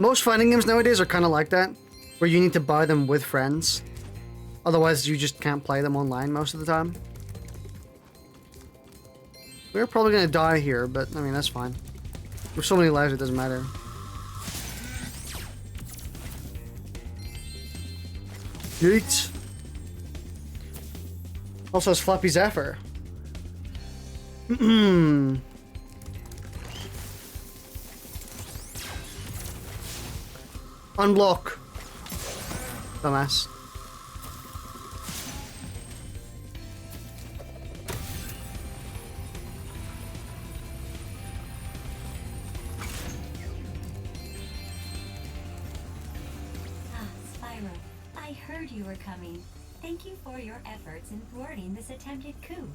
S1: Most fighting games nowadays are kind of like that, where you need to buy them with friends. Otherwise, you just can't play them online most of the time. We're probably gonna die here, but I mean, that's fine. With so many lives, it doesn't matter. Yeet. Also has Floppy Zephyr. Unblock. Dumbass.
S12: Spyro, I heard you were coming. Thank you for your efforts in thwarting this attempted coup.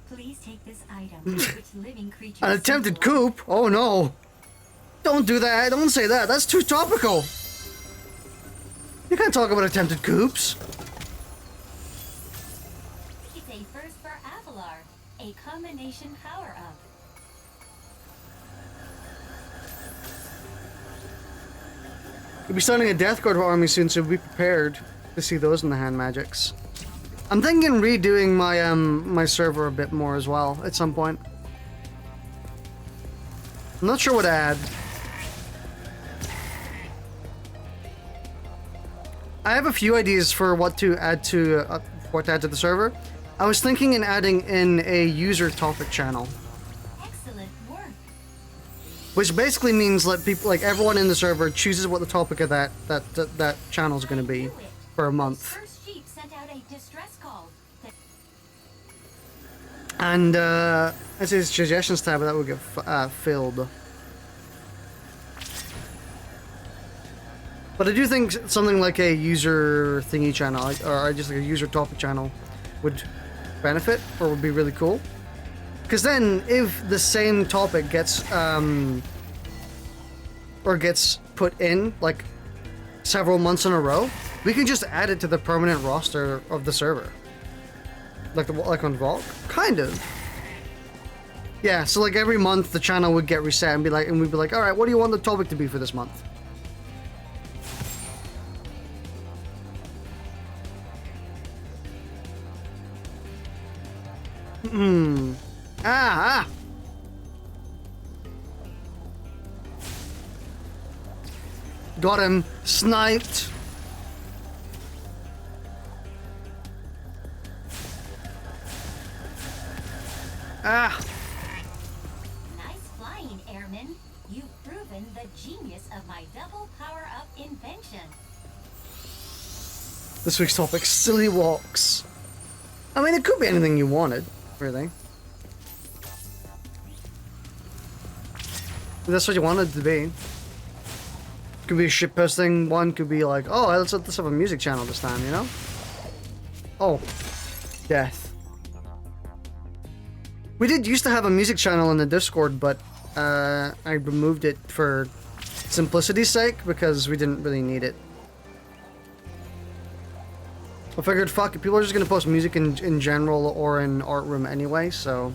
S12: Please take this item, which living creature.
S1: An attempted coup? Oh no! Don't do that! Don't say that! That's too topical! You can't talk about attempted coups!
S12: It's a first for Avalar, a combination power-up.
S1: We'll be starting a Death Guard army soon, so be prepared to see those in the hand magics. I'm thinking redoing my my server a bit more as well at some point. I'm not sure what to add. I have a few ideas for what to add to the server. I was thinking in adding in a user topic channel.
S12: Excellent work.
S1: Which basically means let people, like everyone in the server, chooses what the topic of that channel is going to be for a month.
S12: First Jeep sent out a distress call.
S1: And as his suggestions tab, that would get filled. But I do think something like a user thingy channel, or just like a user topic channel, would benefit, or would be really cool. Because then, if the same topic gets put in like several months in a row, we can just add it to the permanent roster of the server, like on Vault, kind of. Yeah, so like every month the channel would get reset and we'd be like, all right, what do you want the topic to be for this month? Ah! Got him. Sniped. Ah!
S12: Nice flying, Airman. You've proven the genius of my double power-up invention.
S1: This week's topic, silly walks. I mean, it could be anything you wanted, really. If that's what you wanted it to be. Could be a shitposting one, could be like, oh, let's have a music channel this time, you know? Oh. Death. We did used to have a music channel in the Discord, but I removed it for simplicity's sake because we didn't really need it. I figured, fuck it, people are just gonna post music in general or in art room anyway, so.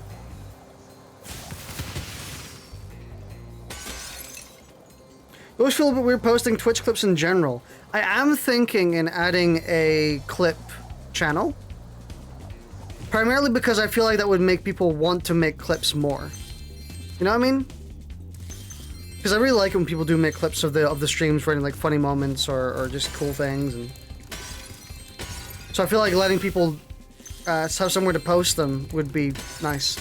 S1: I always feel a bit weird posting Twitch clips in general. I am thinking in adding a clip channel. Primarily because I feel like that would make people want to make clips more. You know what I mean? Because I really like it when people do make clips of the streams for any like funny moments or just cool things, and so I feel like letting people have somewhere to post them would be nice.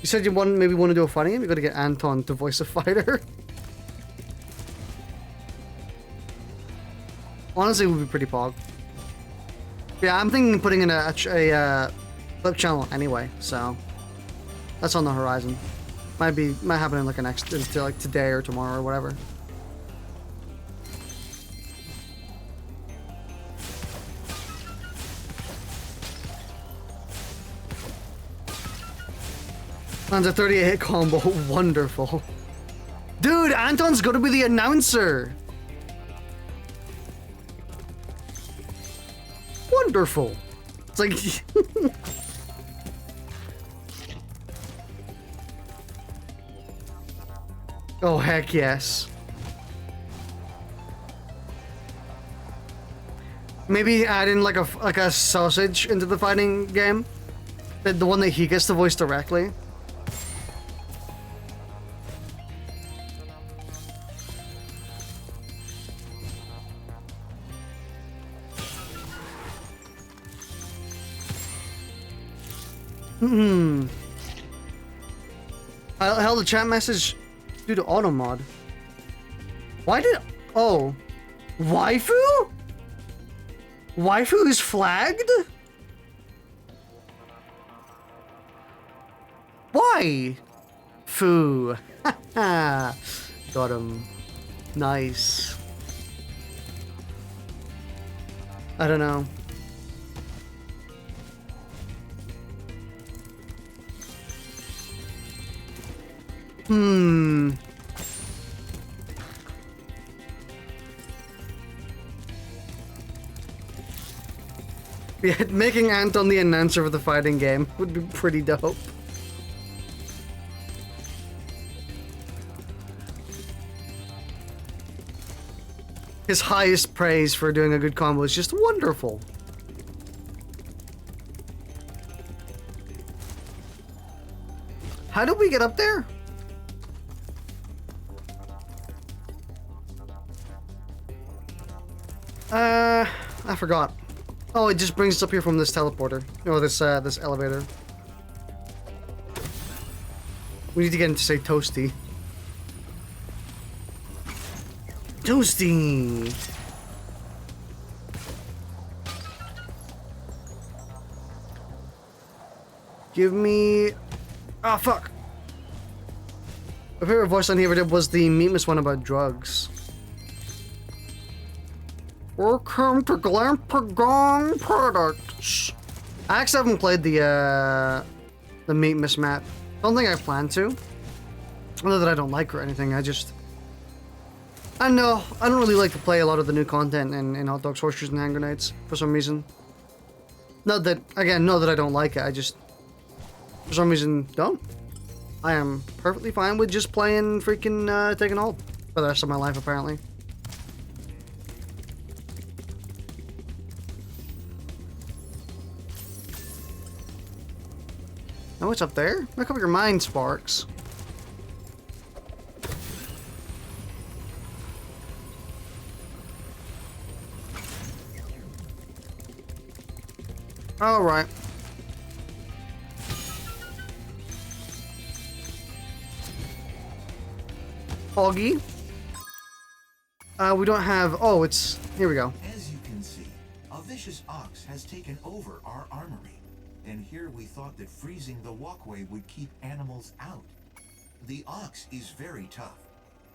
S1: You said you maybe want to do a funny game? You gotta get Anton to voice a fighter. Honestly, it would be pretty pog. Yeah, I'm thinking of putting in a clip channel anyway, so that's on the horizon. Might happen in like like today or tomorrow or whatever. Lands a 38 hit combo. Wonderful. Dude, Anton's gonna be the announcer. Wonderful. It's like... oh, heck yes. Maybe add in like a sausage into the fighting game. The one that he gets to voice directly. I held a chat message due to auto mod. Why did... oh. Waifu? Waifu is flagged? Why? Foo. Got him. Nice. I don't know. Yeah, making Anton the announcer of the fighting game would be pretty dope. His highest praise for doing a good combo is just wonderful. How did we get up there? I forgot. Oh, it just brings us up here from this teleporter. No, this elevator. We need to get him to say toasty. Toasty! Give me... Ah, fuck! My favorite voice line he ever did was the meatless one about drugs. Welcome to Glampagong Products. I actually haven't played the Meat Miss map. Don't think I plan to. Not that I don't like or anything, I don't know, I don't really like to play a lot of the new content in Hot Dogs, Horseshoes, and Hand Grenades for some reason. Not that I don't like it, I just, for some reason, don't. I am perfectly fine with just playing freaking Taken Hold for the rest of my life, apparently. Oh, what's up there? Make up your mind, Sparks. All right. Hoggy. We don't have. Oh, it's here. We go.
S14: As you can see, a vicious ox has taken over our armory, and here we thought that freezing the walkway would keep animals out. The ox is very tough.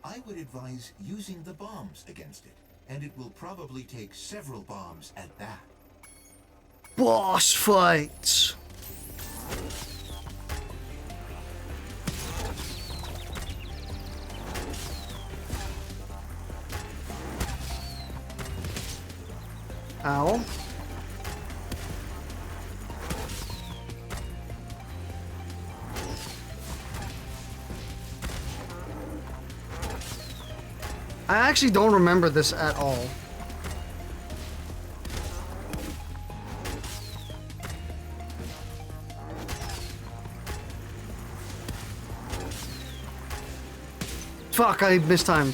S14: I would advise using the bombs against it, and it will probably take several bombs at that.
S1: Boss fight. Ow. I actually don't remember this at all. Fuck, I mistimed.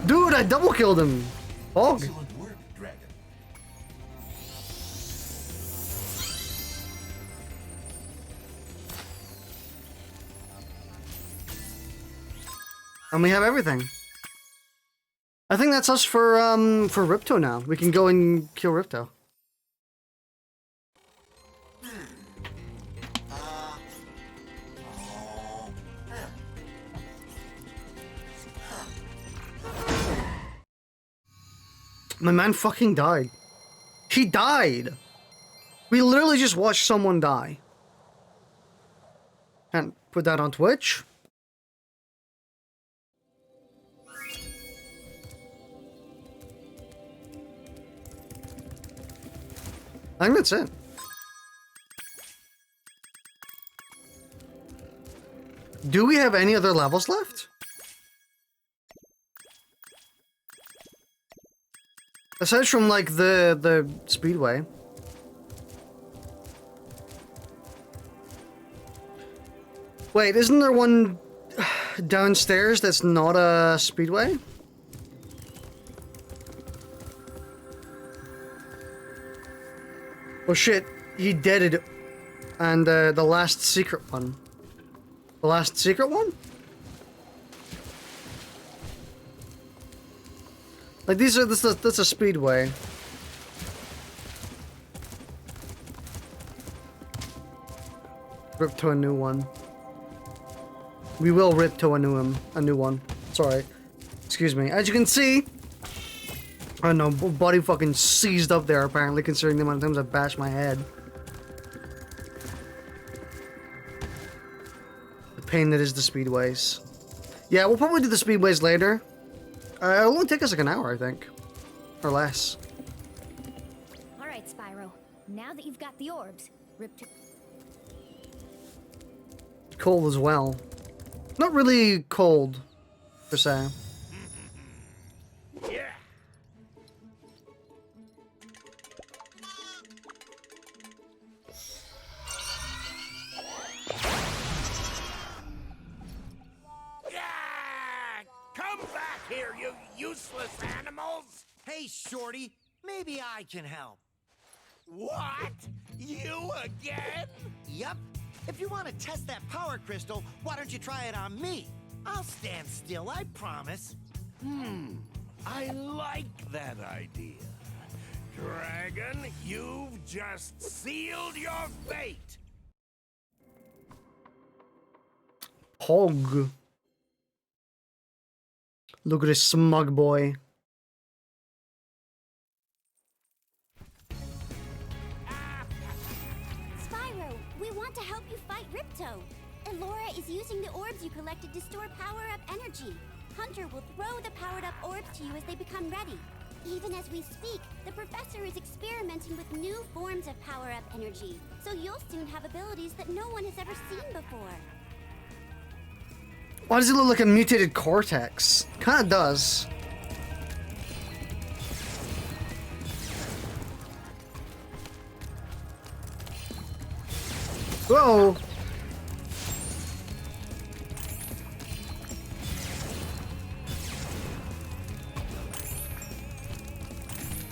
S1: Dude, I double killed him. Hog.
S14: Excellent work, Dragon.
S1: And we have everything. I think that's us for Ripto now. We can go and kill Ripto. My man fucking died. He died. We literally just watched someone die. Can't put that on Twitch. I think that's it. Do we have any other levels left? Aside from, like, the speedway. Wait, isn't there one downstairs that's not a speedway? Oh shit, he deaded. And the last secret one. The last secret one? Like these are, that's a speedway. Rip to a new one. We will rip to a new one. Sorry. Excuse me. As you can see, I don't know, body fucking seized up there apparently, considering the amount of times I bashed my head. The pain that is the speedways. Yeah, we'll probably do the speedways later. It'll only take us like an hour, I think. Or less.
S2: Alright, Spyro. Now that you've got the orbs, rip to...
S1: Cold as well. Not really cold, per se.
S8: Yeah.
S9: Come back here, you useless animals!
S7: Hey, Shorty, maybe I can help.
S9: What? You again?
S7: Yup. If you want to test that power crystal, why don't you try it on me? I'll stand still, I promise.
S8: I like that idea. Dragon, you've just sealed your fate.
S1: Pog. Look at this smug boy.
S2: Spyro, we want to help you fight Ripto. Elora is using the orbs you collected to store power-up energy. Hunter will throw the powered-up orbs to you as they become ready. Even as we speak, the professor is experimenting with new forms of power-up energy, so you'll soon have abilities that no one has ever seen before.
S1: Why does he look like a mutated Cortex? Kinda does. Whoa!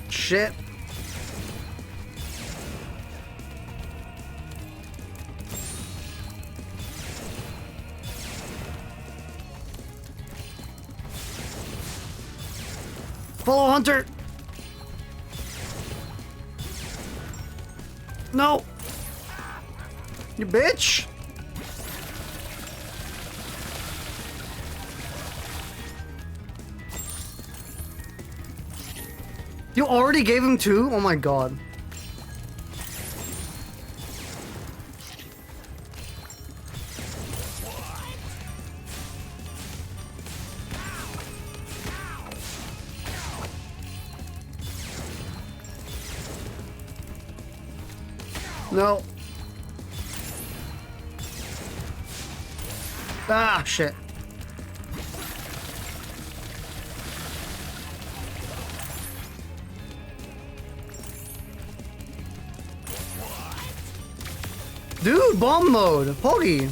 S1: Shit. Follow Hunter! No! You bitch! You already gave him 2? Oh my god. No. Ah, shit. Dude, bomb mode. Poggy.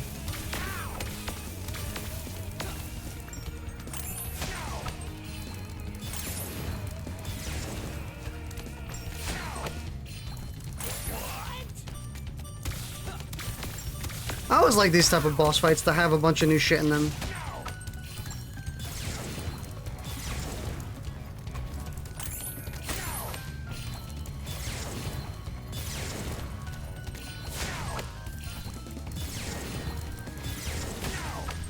S1: I always like these type of boss fights to have a bunch of new shit in them.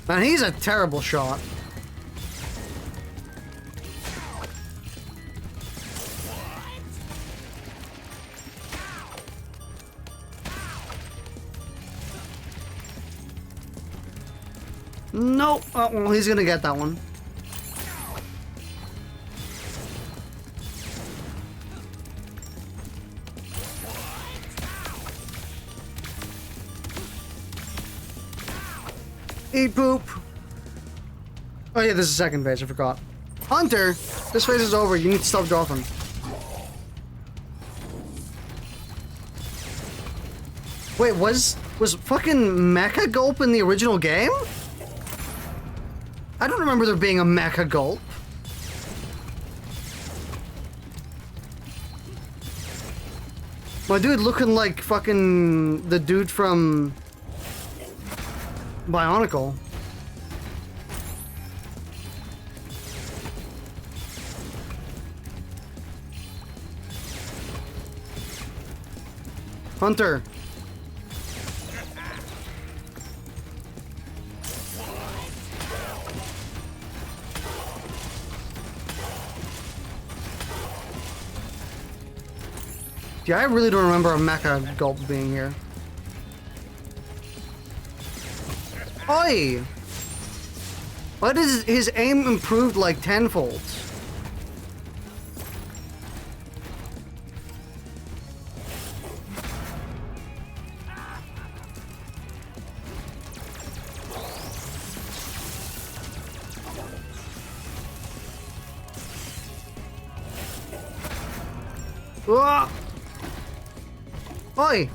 S1: Man, he's a terrible shot. Nope. Oh, well, he's gonna get that one. Eat poop. Oh yeah, this is the second phase, I forgot. Hunter, this phase is over, you need to stop dropping. Wait, was fucking Mecha Gulp in the original game? I don't remember there being a Mecha Gulp. My dude looking like fucking the dude from Bionicle. Hunter. Yeah, I really don't remember a mecha gulp being here. Oi! Why does his aim improved like tenfold? Whoa! Oi!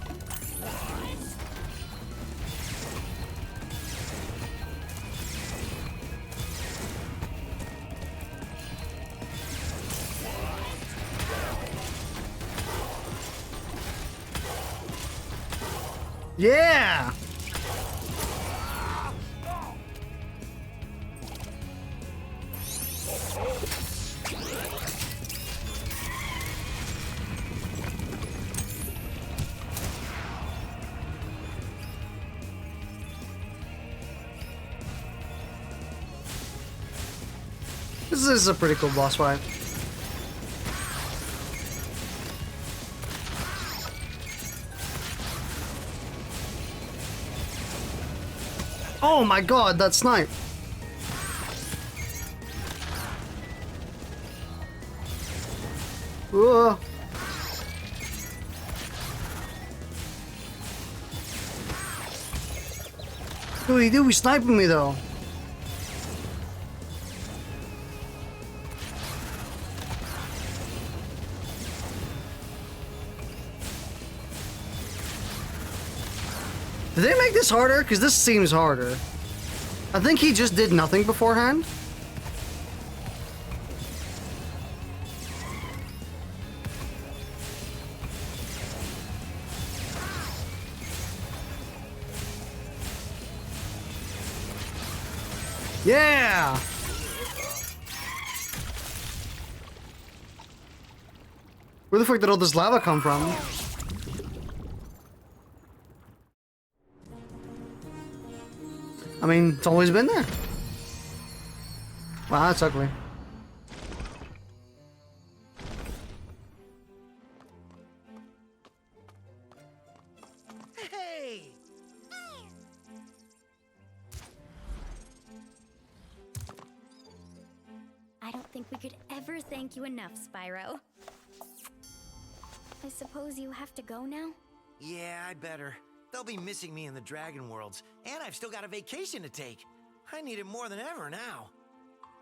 S1: Yeah! This is a pretty cool boss fight. Oh my god, that snipe! Whoa. What do? He's sniping me though. Did they make this harder? Because this seems harder. I think he just did nothing beforehand. Yeah! Where the fuck did all this lava come from? I mean, it's always been there. Wow, that's ugly.
S7: Hey!
S2: I don't think we could ever thank you enough, Spyro. I suppose you have to go now?
S7: Yeah, I better. They'll be missing me in the Dragon Worlds, and I've still got a vacation to take. I need it more than ever now.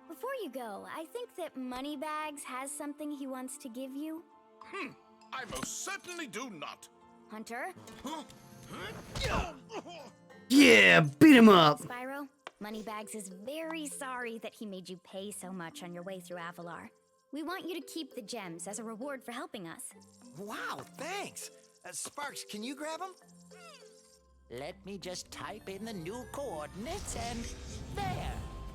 S2: Before you go, I think that Moneybags has something he wants to give you.
S4: I most certainly do not.
S2: Hunter?
S1: Yeah, beat him up!
S2: Spyro, Moneybags is very sorry that he made you pay so much on your way through Avalar. We want you to keep the gems as a reward for helping us.
S7: Wow, thanks. Sparks, can you grab them?
S3: Let me just type in the new coordinates and there.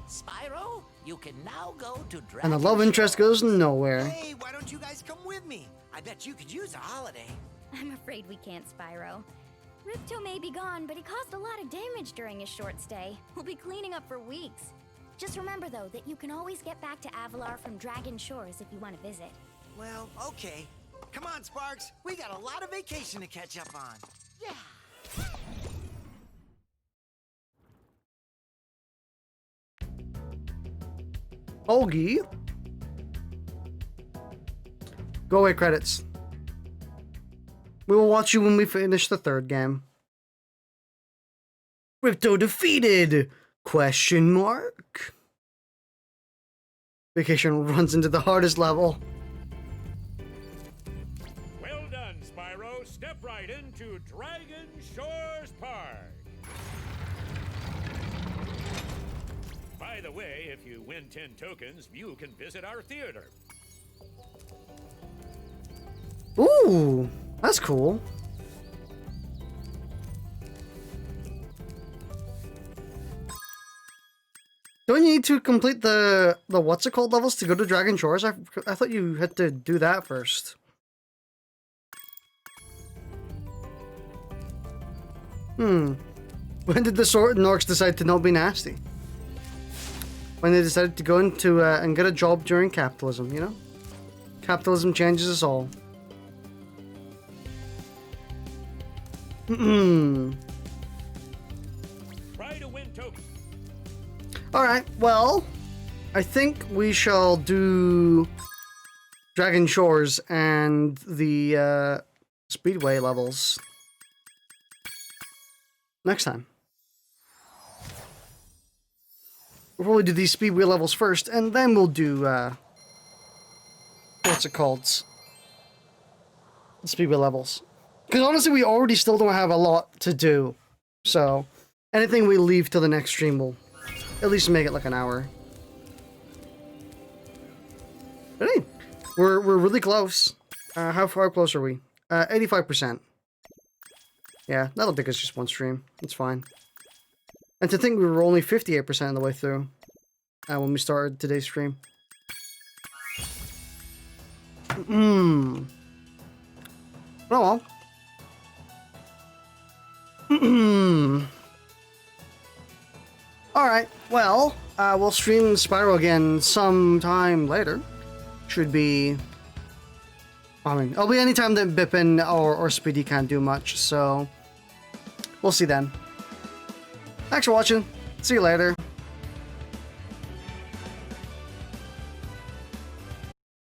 S3: Spyro, you can now go to Dragon
S1: And the love interest goes nowhere.
S7: Hey, why don't you guys come with me? I bet you could use a holiday.
S2: I'm afraid we can't, Spyro. Ripto may be gone, but he caused a lot of damage during his short stay. We'll be cleaning up for weeks. Just remember, though, that you can always get back to Avalar from Dragon Shores if you want to visit.
S7: Well, okay. Come on, Sparks. We got a lot of vacation to catch up on. Yeah.
S1: Olgie. Go away, credits. We will watch you when we finish the third game. Ripto defeated? Question mark. Vacation runs into the hardest level.
S6: Well done, Spyro. Step right into Dragon Shores Park. By the way, if you win 10 tokens, you can visit our theater.
S1: Ooh. That's cool. Don't you need to complete the what's it called levels to go to Dragon Shores? I thought you had to do that first. When did the Norks decide to not be nasty? When they decided to go into and get a job during capitalism, you know? Capitalism changes us all. Alright, well, I think we shall do Dragon Shores and the Speedway levels next time. We'll probably do these Speedway levels first, and then we'll do, what's it called? Speedway levels. Because honestly, we already still don't have a lot to do. So, anything we leave till the next stream will at least make it like an hour. But hey, we're really close. How far close are we? 85%. Yeah, that'll take us just one stream. It's fine. And to think we were only 58% of the way through when we started today's stream. Oh well. Alright, well, we'll stream Spyro again sometime later. Should be... I mean, it'll be any time that Bippin or Speedy can't do much, so... We'll see then. Thanks for watching. See you later.